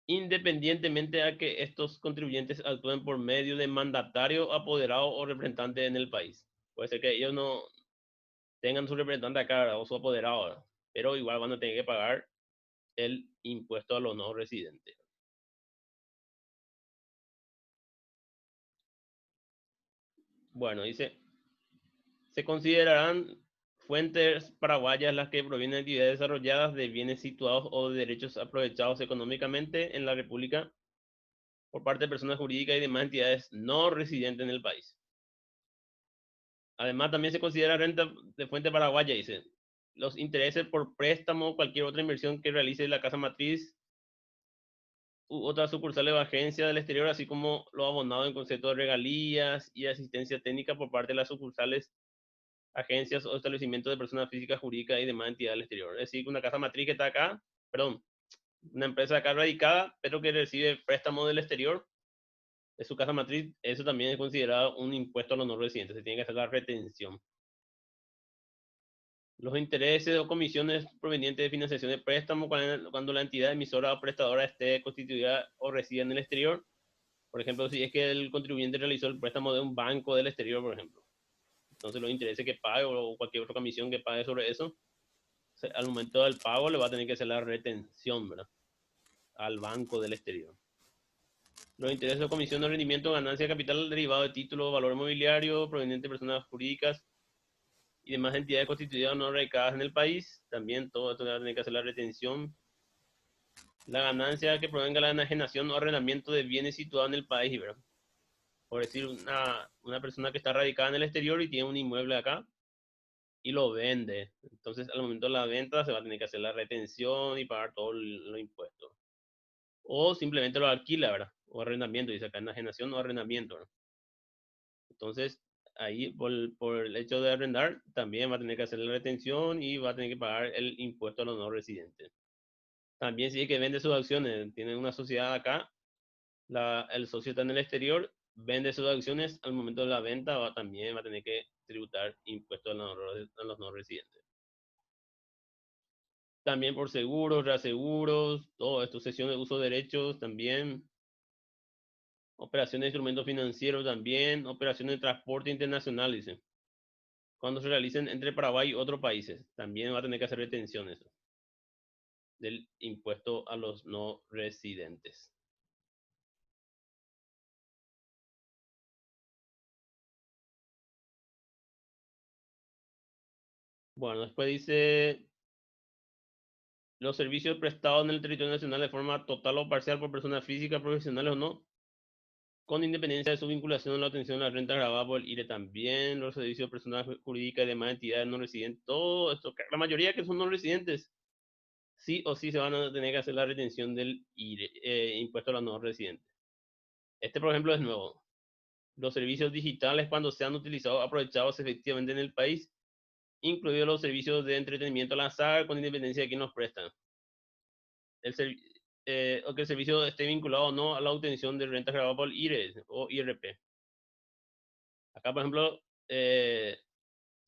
independientemente a que estos contribuyentes actúen por medio de mandatario, apoderado o representante en el país. Puede ser que ellos no tengan su representante acá, ¿verdad? O su apoderado, ¿verdad? Pero igual van a tener que pagar el impuesto a los no residentes. Bueno, dice, se considerarán fuentes paraguayas las que provienen de actividades desarrolladas de bienes situados o de derechos aprovechados económicamente en la República por parte de personas jurídicas y demás entidades no residentes en el país. Además, también se considera renta de fuente paraguaya, dice, los intereses por préstamo o cualquier otra inversión que realice la casa matriz u otras sucursales o agencias del exterior, así como lo abonado en concepto de regalías y asistencia técnica por parte de las sucursales, agencias o establecimientos de personas físicas, jurídicas y demás entidades del exterior. Es decir, una casa matriz que está acá, perdón, una empresa acá radicada, pero que recibe préstamo del exterior de su casa matriz, eso también es considerado un impuesto a los no residentes, se tiene que hacer la retención. Los intereses o comisiones provenientes de financiación de préstamo cuando la entidad emisora o prestadora esté constituida o resida en el exterior. Por ejemplo, si es que el contribuyente realizó el préstamo de un banco del exterior, por ejemplo. Entonces los intereses que pague o cualquier otra comisión que pague sobre eso, al momento del pago le va a tener que hacer la retención, ¿verdad? Al banco del exterior. Los intereses o comisión de rendimiento, ganancia de capital derivado de título, valor inmobiliario, proveniente de personas jurídicas y demás entidades constituidas no radicadas en el país, también todo esto va a tener que hacer la retención. La ganancia que provenga de la enajenación o arrendamiento de bienes situados en el país, ¿verdad? Por decir, una persona que está radicada en el exterior y tiene un inmueble acá y lo vende. Entonces, al momento de la venta se va a tener que hacer la retención y pagar todos los impuestos. O simplemente lo alquila, ¿verdad? O arrendamiento, dice acá, enajenación o arrendamiento, ¿verdad? Entonces, ahí por el hecho de arrendar, también va a tener que hacer la retención y va a tener que pagar el impuesto a los no residentes. También si es que vende sus acciones, tiene una sociedad acá, el socio está en el exterior, vende sus acciones, al momento de la venta también va a tener que tributar impuestos a los no residentes. También por seguros, reaseguros, todo esto, cesión de uso de derechos también, operaciones de instrumentos financieros también, operaciones de transporte internacional, dicen. Cuando se realicen entre Paraguay y otros países, también va a tener que hacer retenciones del impuesto a los no residentes. Bueno, después dice, los servicios prestados en el territorio nacional de forma total o parcial por personas físicas, profesionales o no, con independencia de su vinculación a la obtención de la renta grabada por el IRE también, los servicios de personas jurídicas y demás entidades no residentes, todo esto, la mayoría que son no residentes, sí o sí se van a tener que hacer la retención del IRE, impuesto a los no residentes. Este, por ejemplo, es nuevo. Los servicios digitales cuando sean utilizados, aprovechados efectivamente en el país, incluidos los servicios de entretenimiento al azar, con independencia de quién los prestan. O que el servicio esté vinculado o no a la obtención de rentas grabadas por IRE o IRP. Acá, por ejemplo, se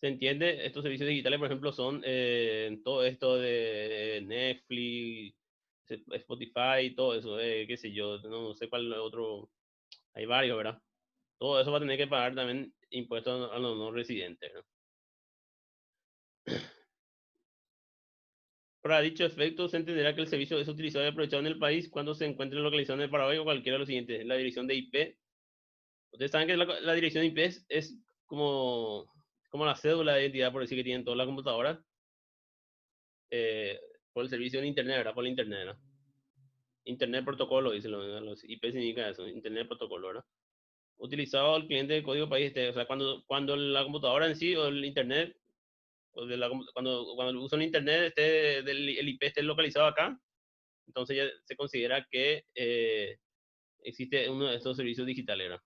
entiende, estos servicios digitales, por ejemplo, son todo esto de Netflix, Spotify, todo eso, qué sé yo, no sé cuál otro, hay varios, ¿verdad? Todo eso va a tener que pagar también impuestos a los no residentes, ¿no? Para dicho efecto, se entenderá que el servicio es utilizado y aprovechado en el país cuando se encuentre localizado en el Paraguay o cualquiera de los siguientes. La dirección de IP. Ustedes saben que la dirección de IP es como la cédula de identidad, por decir que tienen todas las computadoras, por el servicio de internet, ¿verdad? Por el internet, ¿no? Internet Protocolo, dice los IP significa eso, Internet Protocolo, ¿verdad? Utilizado el cliente de código país, o sea, cuando la computadora en sí o el Internet, cuando usa el Internet el IP esté localizado acá, entonces ya se considera que existe uno de estos servicios digitales, ¿verdad?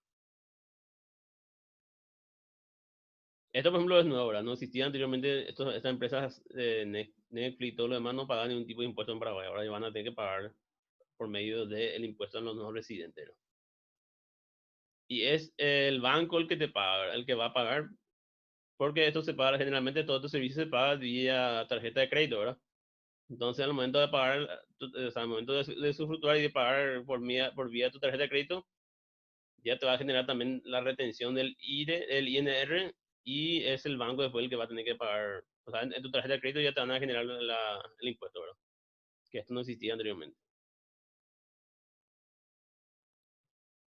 Esto, por ejemplo, es nuevo, ¿verdad? No existía anteriormente, estas empresas, Netflix y todo lo demás, no pagaban ningún tipo de impuesto en Paraguay. Ahora ya van a tener que pagar por medio del impuesto a los nuevos residentes, ¿no? Y es el banco el que te paga, el que va a pagar, porque esto se paga, generalmente todo este servicio se paga vía tarjeta de crédito, ¿verdad? Entonces, al momento de pagar, o sea, al momento de usufructuar y de pagar por vía tu tarjeta de crédito, ya te va a generar también la retención del INR, y es el banco después el que va a tener que pagar. O sea, en tu tarjeta de crédito ya te van a generar el impuesto, ¿verdad? Que esto no existía anteriormente.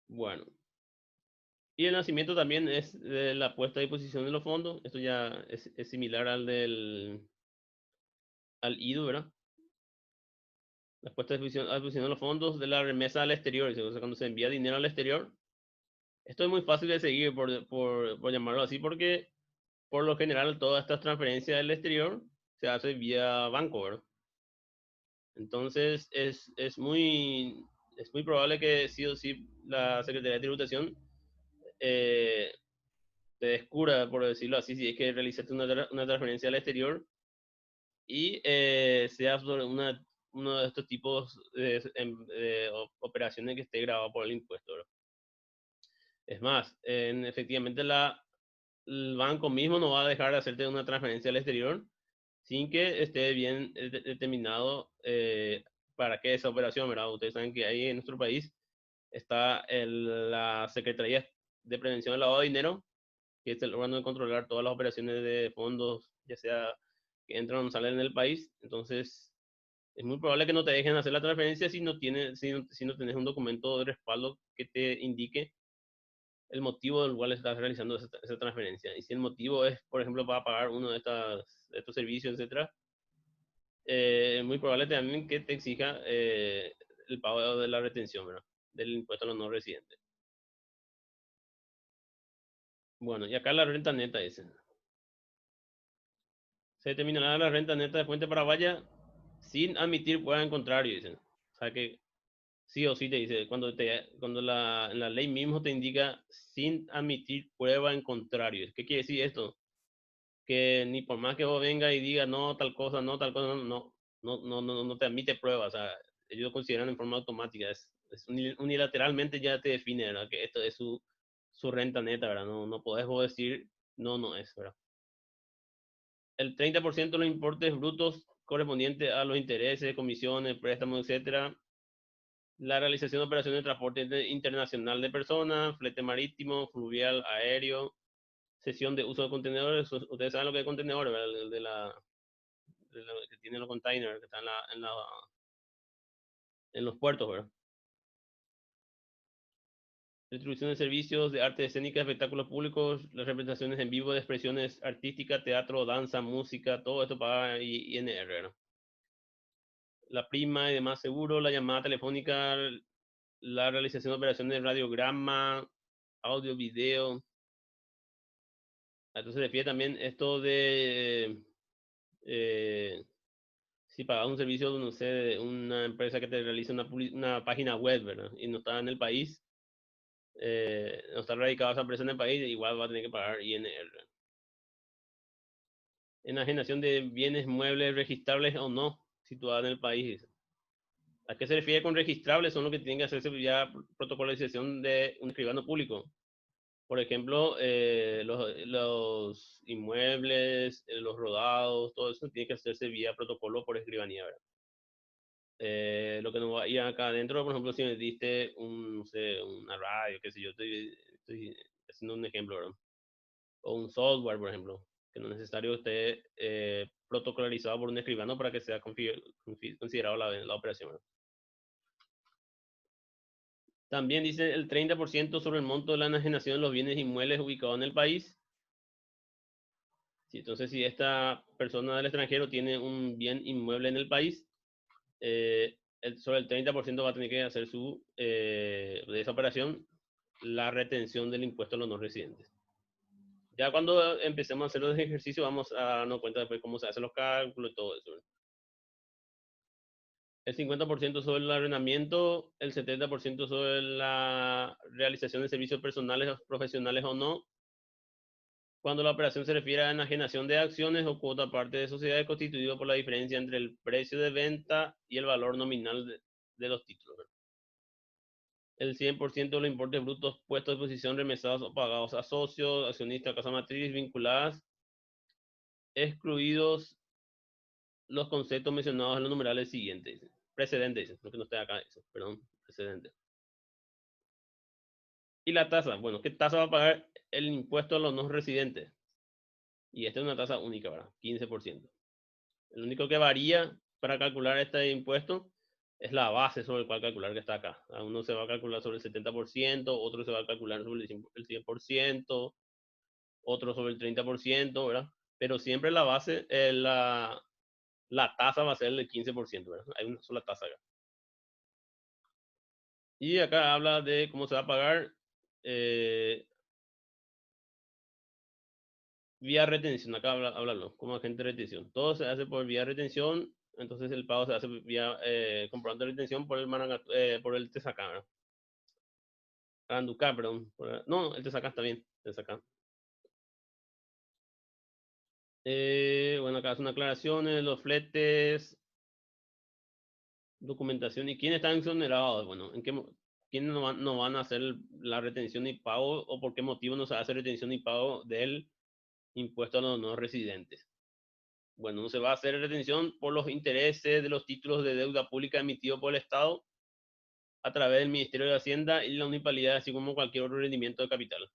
Bueno. Y el nacimiento también es de la puesta a disposición de los fondos. Esto ya es similar al IDU, ¿verdad? La puesta a disposición de los fondos de la remesa al exterior. O sea, cuando se envía dinero al exterior. Esto es muy fácil de seguir, por llamarlo así, porque por lo general todas estas transferencias del exterior se hace vía banco, ¿verdad? Entonces es muy probable que sí o sí la Secretaría de Tributación te descubra, por decirlo así, si es que realizaste una transferencia al exterior y sea sobre uno de estos tipos de operaciones que esté grabado por el impuesto, ¿verdad? Es más, efectivamente el banco mismo no va a dejar de hacerte una transferencia al exterior sin que esté bien determinado para qué esa operación, ¿verdad? Ustedes saben que ahí en nuestro país está la Secretaría de Prevención del Lavado de Dinero, que es el órgano de controlar todas las operaciones de fondos, ya sea que entran o salen en el país. Entonces, es muy probable que no te dejen hacer la transferencia si no tienes un documento de respaldo que te indique el motivo del cual estás realizando esa transferencia. Y si el motivo es, por ejemplo, para pagar uno de estos servicios, etcétera, es muy probable también que te exija el pago de la retención, ¿verdad? Del impuesto a los no residentes. Bueno, y acá la renta neta dice. Se determinará la renta neta de fuente paraguaya sin admitir prueba en contrario, dicen. O sea que sí o sí te dice, cuando en la ley mismo te indica sin admitir prueba en contrario. ¿Qué quiere decir esto? Que ni por más que vos venga y diga no, tal cosa, no, tal cosa, no te admite prueba. O sea, ellos consideran en forma automática, unilateralmente ya te define, ¿verdad? Que esto es su renta neta, ¿verdad? No podés vos decir, no es, ¿verdad? El 30% de los importes brutos correspondientes a los intereses, comisiones, préstamos, etcétera. La realización de operaciones de transporte internacional de personas, flete marítimo, fluvial, aéreo, cesión de uso de contenedores. Ustedes saben lo que es contenedores, ¿verdad? Que tienen los containers que están en los puertos, ¿verdad? Distribución de servicios de arte escénica, espectáculos públicos, las representaciones en vivo de expresiones artísticas, teatro, danza, música, todo esto paga INR, ¿verdad? La prima y demás seguro, la llamada telefónica, la realización de operaciones de radiograma, audio, video. Entonces se refiere también esto de si pagas un servicio, no sé, de una empresa que te realiza una página web, ¿verdad? Y no está en el país, no está radicada esa empresa en el país, igual va a tener que pagar INR. Enajenación de bienes muebles registrables o no situados en el país. ¿A qué se refiere con registrables? Son los que tienen que hacerse ya protocolarización de un escribano público. Por ejemplo, los inmuebles, los rodados, todo eso tiene que hacerse vía protocolo por escribanía, ¿verdad? Lo que nos va a ir acá adentro, por ejemplo, si me diste no sé, una radio, qué sé yo, estoy haciendo un ejemplo, ¿verdad? O un software, por ejemplo, que no es necesario que esté protocolarizado por un escribano para que sea considerado la operación, ¿verdad? También dice el 30% sobre el monto de la enajenación de los bienes inmuebles ubicados en el país. Sí, entonces, si esta persona del extranjero tiene un bien inmueble en el país, sobre el 30% va a tener que hacer de esa operación la retención del impuesto a los no residentes. Ya cuando empecemos a hacer los ejercicios vamos a darnos cuenta después cómo se hacen los cálculos y todo eso. El 50% sobre el arrendamiento, el 70% sobre la realización de servicios personales, profesionales o no, cuando la operación se refiere a enajenación de acciones o cuota parte de sociedades constituido por la diferencia entre el precio de venta y el valor nominal de los títulos. El 100% de los importes brutos puestos a disposición, remesados o pagados a socios, accionistas, casa matriz, vinculadas, excluidos los conceptos mencionados en los numerales siguientes. Precedentes, lo que no está acá, perdón, precedentes. Y la tasa, bueno, ¿qué tasa va a pagar el impuesto a los no residentes? Y esta es una tasa única, ¿verdad? 15%. El único que varía para calcular este impuesto es la base sobre el cual calcular que está acá. Uno se va a calcular sobre el 70%, otro se va a calcular sobre el 100%, otro sobre el 30%, ¿verdad? Pero siempre la base, la tasa va a ser el 15%, ¿verdad? Hay una sola tasa acá. Y acá habla de cómo se va a pagar vía retención. Acá háblalo, como agente de retención. Todo se hace por vía retención, entonces el pago se hace vía comprobante de retención por el TESACA, ¿verdad? Anducar, perdón. No, el TESACA está bien. TESACA. Bueno, acá son aclaraciones, los fletes, documentación y quiénes están exonerados. Bueno, quiénes no van a hacer la retención y pago o por qué motivo no se hace retención y pago del impuesto a los no residentes. Bueno, no se va a hacer retención por los intereses de los títulos de deuda pública emitidos por el Estado a través del Ministerio de Hacienda y la municipalidad, así como cualquier otro rendimiento de capital.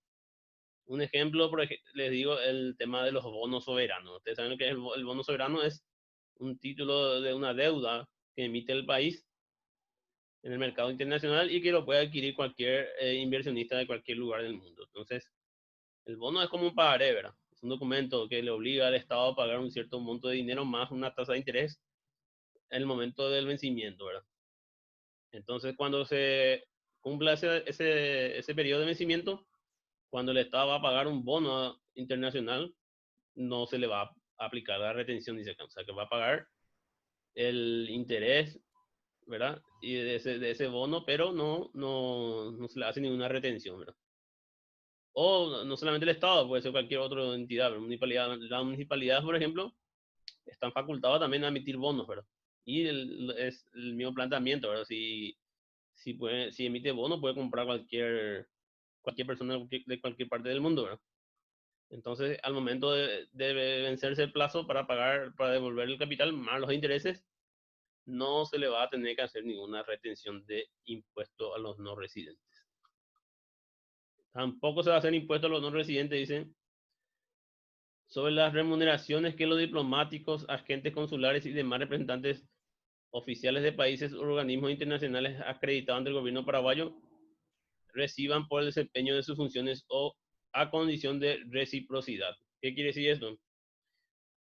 Un ejemplo, les digo, el tema de los bonos soberanos. Ustedes saben que el bono soberano es un título de una deuda que emite el país en el mercado internacional y que lo puede adquirir cualquier inversionista de cualquier lugar del mundo. Entonces, el bono es como un pagaré, ¿verdad? Es un documento que le obliga al Estado a pagar un cierto monto de dinero más una tasa de interés en el momento del vencimiento, ¿verdad? Entonces, cuando se cumpla ese periodo de vencimiento, cuando el Estado va a pagar un bono internacional, no se le va a aplicar la retención, dice acá. O sea, que va a pagar el interés, ¿verdad? Y de ese bono, pero no se le hace ninguna retención, ¿verdad? O no solamente el Estado, puede ser cualquier otra entidad, la municipalidad. Las municipalidades, por ejemplo, están facultadas también a emitir bonos, ¿verdad? Y es el mismo planteamiento, ¿verdad? Si emite bonos, puede comprar cualquier persona de cualquier parte del mundo, ¿verdad? Entonces, al momento de vencerse el plazo para devolver el capital más los intereses, no se le va a tener que hacer ninguna retención de impuesto a los no residentes. Tampoco se va a hacer impuesto a los no residentes, dicen, sobre las remuneraciones que los diplomáticos, agentes consulares y demás representantes oficiales de países o organismos internacionales acreditados ante el gobierno paraguayo reciban por el desempeño de sus funciones o a condición de reciprocidad. ¿Qué quiere decir esto?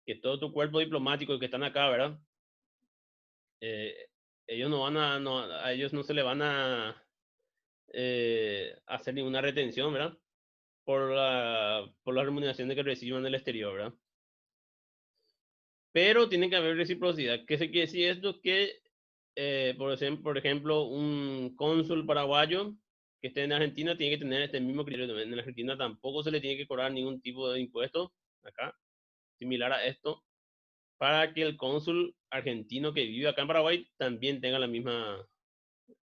Que todo tu cuerpo diplomático que están acá, ¿verdad? Ellos a ellos no se le van a hacer ninguna retención, ¿verdad? Por la remuneración de que reciban del exterior, ¿verdad? Pero tiene que haber reciprocidad. ¿Qué se quiere decir esto? Que, por ejemplo, un cónsul paraguayo que esté en Argentina tiene que tener este mismo criterio. En Argentina tampoco se le tiene que cobrar ningún tipo de impuesto, acá, similar a esto, para que el cónsul argentino que vive acá en Paraguay también tenga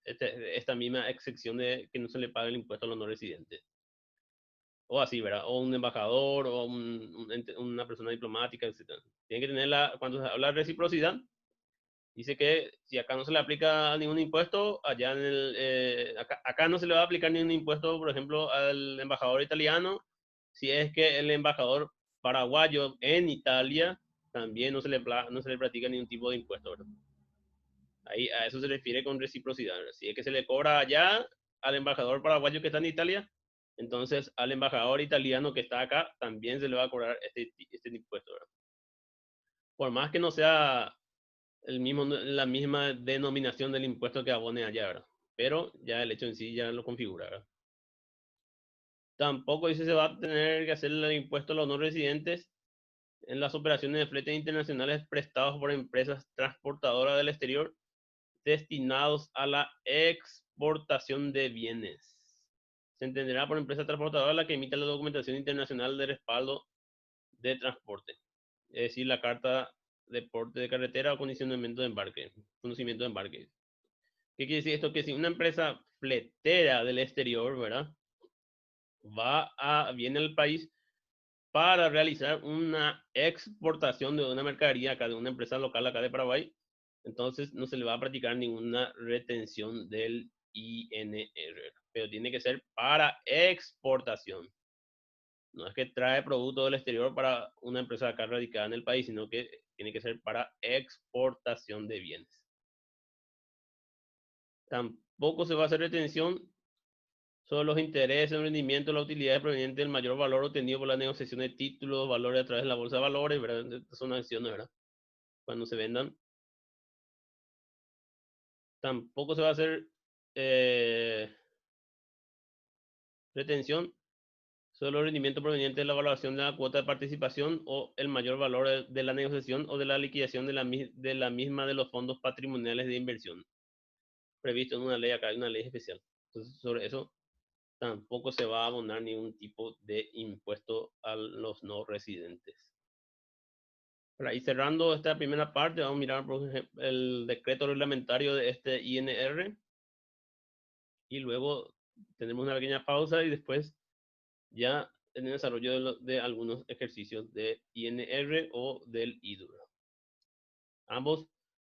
esta misma excepción de que no se le pague el impuesto a los no residentes. O así, ¿verdad? O un embajador, o una persona diplomática, etc. Tiene que tener cuando se habla de reciprocidad, dice que si acá no se le aplica ningún impuesto, acá no se le va a aplicar ningún impuesto, por ejemplo, al embajador italiano, si es que el embajador paraguayo en Italia también no se le practica ningún tipo de impuesto, ¿verdad? Ahí, a eso se refiere con reciprocidad, ¿verdad? Si es que se le cobra allá al embajador paraguayo que está en Italia, entonces al embajador italiano que está acá también se le va a cobrar este impuesto, ¿verdad? Por más que no sea la misma denominación del impuesto que abone allá, ¿verdad? Pero ya el hecho en sí ya lo configura, ¿verdad? Tampoco dice se va a tener que hacer el impuesto a los no residentes en las operaciones de fletes internacionales prestados por empresas transportadoras del exterior destinados a la exportación de bienes. Se entenderá por empresa transportadora la que emita la documentación internacional de respaldo de transporte, es decir, la carta de porte de carretera o conocimiento de embarque. ¿Qué quiere decir esto? Que si una empresa fletera del exterior, ¿verdad? Viene al país para realizar una exportación de una mercadería acá de una empresa local acá de Paraguay, entonces no se le va a practicar ninguna retención del INR, pero tiene que ser para exportación. No es que trae producto del exterior para una empresa acá radicada en el país, sino que tiene que ser para exportación de bienes. Tampoco se va a hacer retención sobre los intereses, el rendimiento, la utilidad proveniente del mayor valor obtenido por la negociación de títulos, valores a través de la bolsa de valores, ¿verdad? Estas son acciones, ¿verdad? Cuando se vendan. Tampoco se va a hacer retención sobre los rendimientos provenientes de la evaluación de la cuota de participación o el mayor valor de la negociación o de la liquidación de la misma de los fondos patrimoniales de inversión, previsto en una ley acá, hay una ley especial. Entonces, sobre eso tampoco se va a abonar ningún tipo de impuesto a los no residentes. Para ir cerrando esta primera parte, vamos a mirar por ejemplo, el decreto reglamentario de este INR y luego tenemos una pequeña pausa y después ya en el desarrollo de algunos ejercicios de INR o del IDUR. Ambos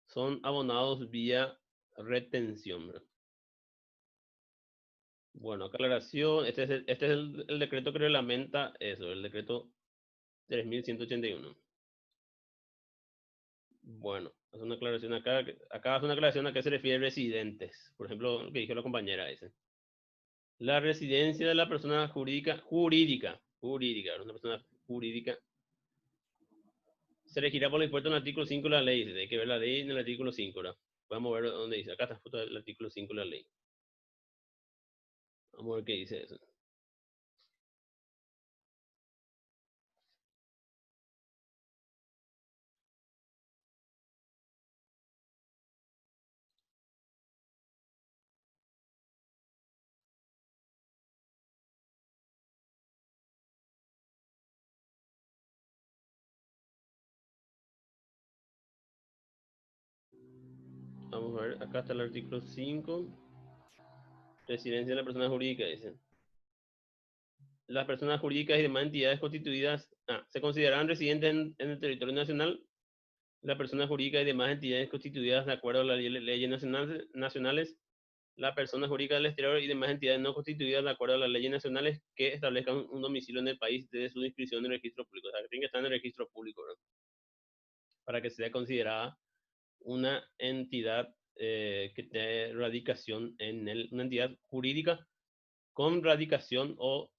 son abonados vía retención, ¿verdad? Bueno, aclaración, este es el decreto que reglamenta eso, el decreto 3181. Bueno, hace una aclaración acá, hace una aclaración a qué se refiere residentes. Por ejemplo, lo que dijo la compañera ese. La residencia de la persona jurídica, una persona jurídica, se regirá por el impuesto en el artículo 5 de la ley. Hay que ver la ley en el artículo 5, ¿verdad? Vamos a ver dónde dice. Acá está foto del artículo 5 de la ley. Vamos a ver qué dice eso. Vamos a ver, acá está el artículo 5. Residencia de la persona jurídica, dice. Las personas jurídicas y demás entidades constituidas se considerarán residentes en el territorio nacional. Las personas jurídicas y demás entidades constituidas de acuerdo a las leyes nacionales. Las personas jurídicas del exterior y demás entidades no constituidas de acuerdo a las leyes nacionales que establezcan un domicilio en el país desde su inscripción en el registro público. O sea, que tiene que estar en el registro público, ¿verdad? Para que sea considerada una entidad que tenga radicación una entidad jurídica con radicación o,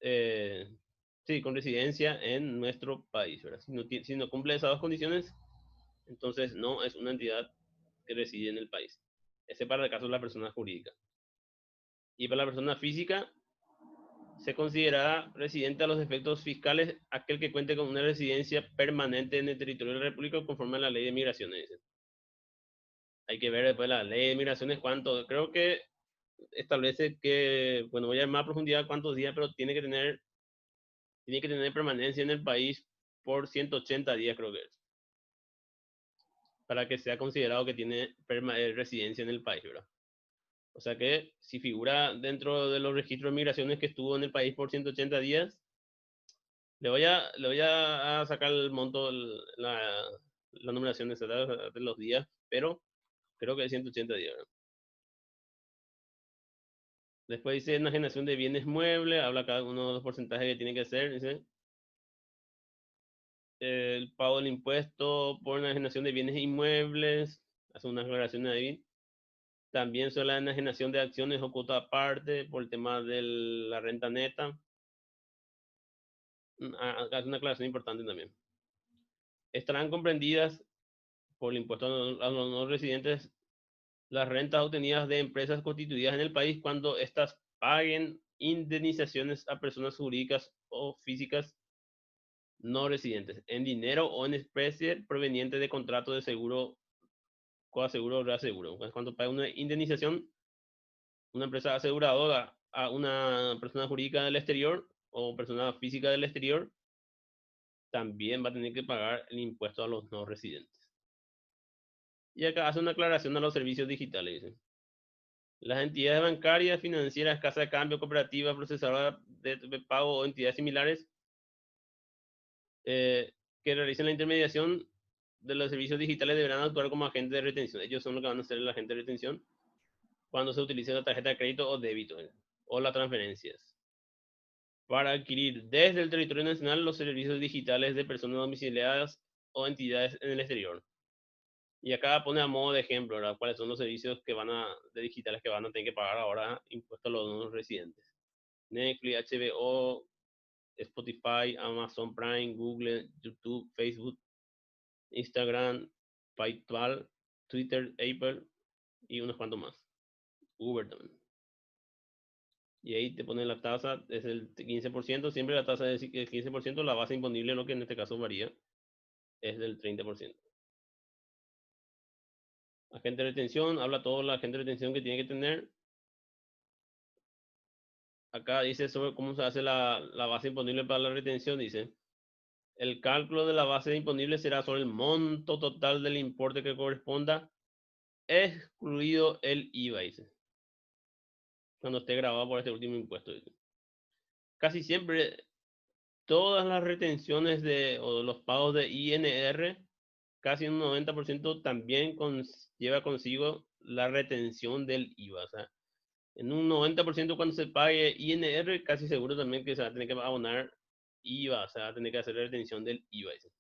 sí, con residencia en nuestro país, ¿verdad? Si no cumple esas dos condiciones, entonces no es una entidad que reside en el país. Ese para el caso de la persona jurídica. Y para la persona física, se considera residente a los efectos fiscales aquel que cuente con una residencia permanente en el territorio de la República conforme a la ley de migraciones. Hay que ver después la ley de migraciones cuánto. Creo que establece que, bueno, voy a ver más a profundidad cuántos días, pero tiene que tener permanencia en el país por 180 días, creo que es, para que sea considerado que tiene residencia en el país, ¿verdad? O sea que si figura dentro de los registros de migraciones que estuvo en el país por 180 días, le voy a sacar el monto, la numeración de los días, pero creo que es 180 días, ¿verdad? Después dice enajenación de bienes muebles, habla cada uno de los porcentajes que tiene que hacer, dice el pago del impuesto por enajenación de bienes inmuebles, hace unas aclaraciones ahí. También sobre la enajenación de acciones o cuota aparte por el tema de la renta neta. Hace una aclaración importante también. Estarán comprendidas por el impuesto a los no residentes las rentas obtenidas de empresas constituidas en el país cuando éstas paguen indemnizaciones a personas jurídicas o físicas no residentes, en dinero o en especie proveniente de contrato de seguro, coaseguro o reaseguro. Cuando paga una indemnización, una empresa aseguradora a una persona jurídica del exterior o persona física del exterior, también va a tener que pagar el impuesto a los no residentes. Y acá hace una aclaración a los servicios digitales, dice. Las entidades bancarias, financieras, casa de cambio, cooperativas, procesadoras de pago o entidades similares que realicen la intermediación de los servicios digitales deberán actuar como agentes de retención. Ellos son los que van a ser el agente de retención cuando se utilice la tarjeta de crédito o débito o las transferencias. Para adquirir desde el territorio nacional los servicios digitales de personas domiciliadas o entidades en el exterior. Y acá pone a modo de ejemplo, ¿verdad?, cuáles son los servicios de digitales que van a tener que pagar ahora impuestos a los no residentes. Netflix, HBO, Spotify, Amazon Prime, Google, YouTube, Facebook, Instagram, PayPal, Twitter, Apple y unos cuantos más. Uber también. Y ahí te ponen la tasa, es el 15%, siempre la tasa es el 15%, la base imponible, lo que en este caso varía, es del 30%. Agente de retención, habla todo la agente de retención que tiene que tener. Acá dice sobre cómo se hace la base imponible para la retención, dice. El cálculo de la base imponible será sobre el monto total del importe que corresponda, excluido el IVA, dice. Cuando esté grabado por este último impuesto, dice. Casi siempre todas las retenciones o los pagos de INR, casi un 90% también lleva consigo la retención del IVA. O sea, en un 90% cuando se pague INR, casi seguro también que se va a tener que abonar IVA, o sea, va a tener que hacer la retención del IVA. Dice.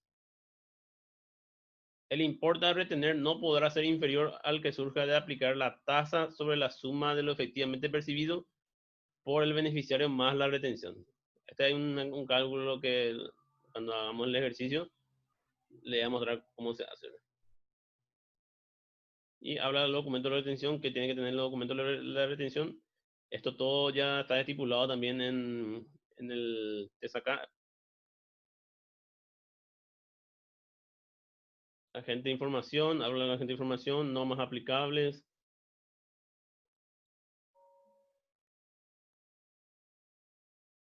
El importe a retener no podrá ser inferior al que surja de aplicar la tasa sobre la suma de lo efectivamente percibido por el beneficiario más la retención. Este hay un cálculo que cuando hagamos el ejercicio le voy a mostrar cómo se hace. Y habla del documento de retención, que tiene que tener el documento de la retención. Esto todo ya está estipulado también en el TESACA. Agente de información, habla del agente de información, normas aplicables.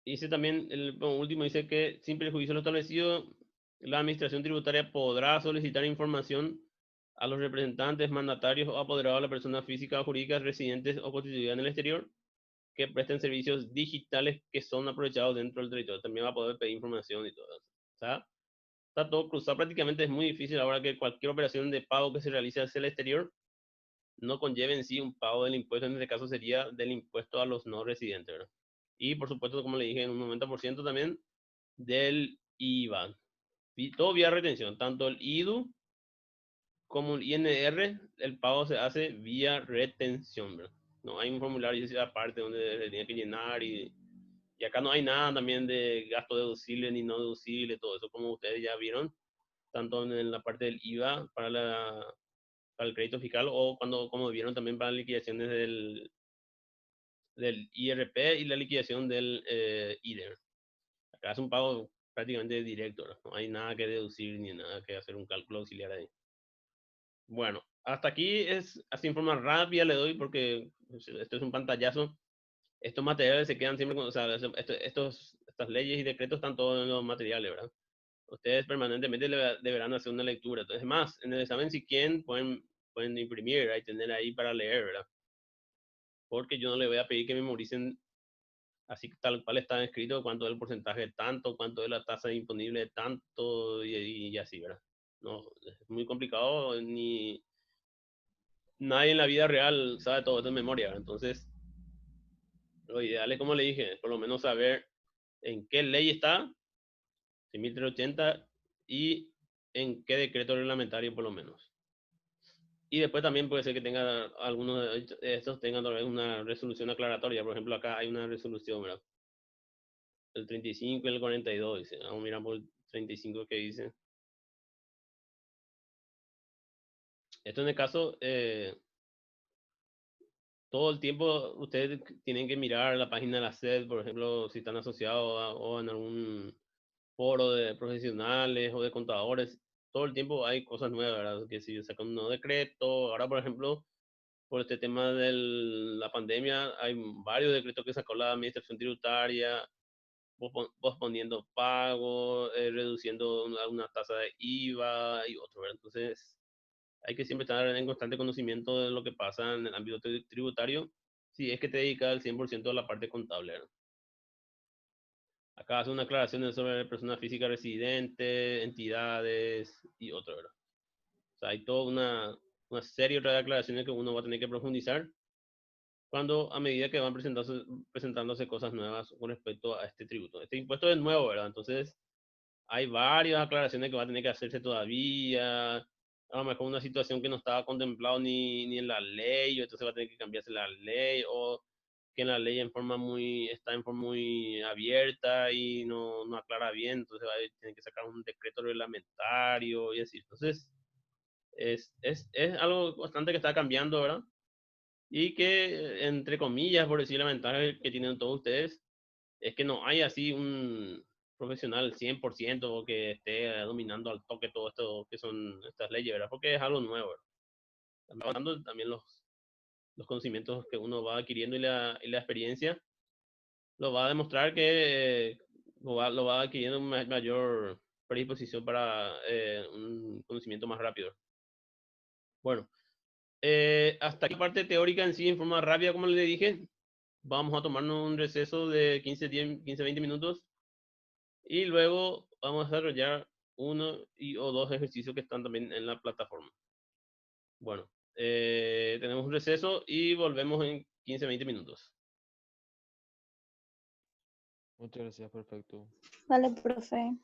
Dice también, el último dice que sin perjuicio de lo establecido, la administración tributaria podrá solicitar información a los representantes, mandatarios o apoderados de la persona física o jurídica residentes o constituida en el exterior que presten servicios digitales que son aprovechados dentro del territorio. También va a poder pedir información y todo eso. O sea, está todo cruzado. Prácticamente es muy difícil ahora que cualquier operación de pago que se realice hacia el exterior no conlleve en sí un pago del impuesto. En este caso sería del impuesto a los no residentes, ¿verdad? Y por supuesto, como le dije, en un 90% también del IVA. Y todo vía retención, tanto el IDU como el INR, el pago se hace vía retención, ¿verdad? No hay un formulario aparte donde se tiene que llenar y acá no hay nada también de gasto deducible ni no deducible, todo eso como ustedes ya vieron, tanto en la parte del IVA para el crédito fiscal o como vieron también para liquidaciones del IRP y la liquidación del IDER. Acá es un pago prácticamente directo, ¿no? No hay nada que deducir ni nada que hacer un cálculo auxiliar ahí. Bueno, hasta aquí es así en forma rápida le doy porque esto es un pantallazo. Estos materiales se quedan siempre con, o sea, estas leyes y decretos están todos en los materiales, ¿verdad? Ustedes permanentemente deberán hacer una lectura. Entonces, más, en el examen, si quieren, pueden imprimir, ¿verdad? Y tener ahí para leer, ¿verdad? Porque yo no les voy a pedir que memoricen así tal cual está escrito, cuánto es el porcentaje de tanto, cuánto es la tasa disponible de tanto y así, ¿verdad? No, es muy complicado, ni nadie en la vida real sabe todo esto en memoria, ¿verdad? Entonces, lo ideal es, como le dije, por lo menos saber en qué ley está, 6.380, y en qué decreto reglamentario por lo menos. Y después también puede ser que tenga algunos de estos tengan tal vez una resolución aclaratoria. Por ejemplo, acá hay una resolución, ¿verdad? El 35 y el 42, dice. Vamos a mirar por el 35 que dice. Esto en el caso, todo el tiempo ustedes tienen que mirar la página de la SED, por ejemplo, si están asociados o en algún foro de profesionales o de contadores. Todo el tiempo hay cosas nuevas, ¿verdad? Que si sacan un nuevo decreto, ahora por ejemplo, por este tema de la pandemia, hay varios decretos que sacó la administración tributaria, posponiendo pagos, reduciendo una tasa de IVA y otro, ¿verdad? Entonces, hay que siempre estar en constante conocimiento de lo que pasa en el ámbito tributario, si es que te dedicas al 100% a la parte contable, ¿verdad? Acá hace una aclaración sobre personas físicas residentes, entidades y otro, ¿verdad? O sea, hay toda una serie de aclaraciones que uno va a tener que profundizar cuando a medida que van presentándose cosas nuevas con respecto a este tributo. Este impuesto es nuevo, ¿verdad? Entonces, hay varias aclaraciones que va a tener que hacerse todavía. A lo mejor una situación que no estaba contemplado ni en la ley, o entonces va a tener que cambiarse la ley, o que en la ley está en forma muy abierta y no aclara bien, entonces va a tener que sacar un decreto reglamentario y así. Entonces, es algo bastante que está cambiando, ¿verdad? Y que, entre comillas, por decir la ventaja que tienen todos ustedes, es que no hay así un profesional 100% o que esté dominando al toque todo esto que son estas leyes, ¿verdad? Porque es algo nuevo, ¿verdad? Estamos hablando también los conocimientos que uno va adquiriendo y la experiencia lo va a demostrar que lo va adquiriendo mayor predisposición para un conocimiento más rápido. Bueno, hasta aquí parte teórica en sí, en forma rápida, como le dije. Vamos a tomarnos un receso de 15-20 minutos y luego vamos a desarrollar uno o dos ejercicios que están también en la plataforma. Bueno, tenemos un receso y volvemos en 15-20 minutos. Muchas gracias, perfecto. Vale, profe.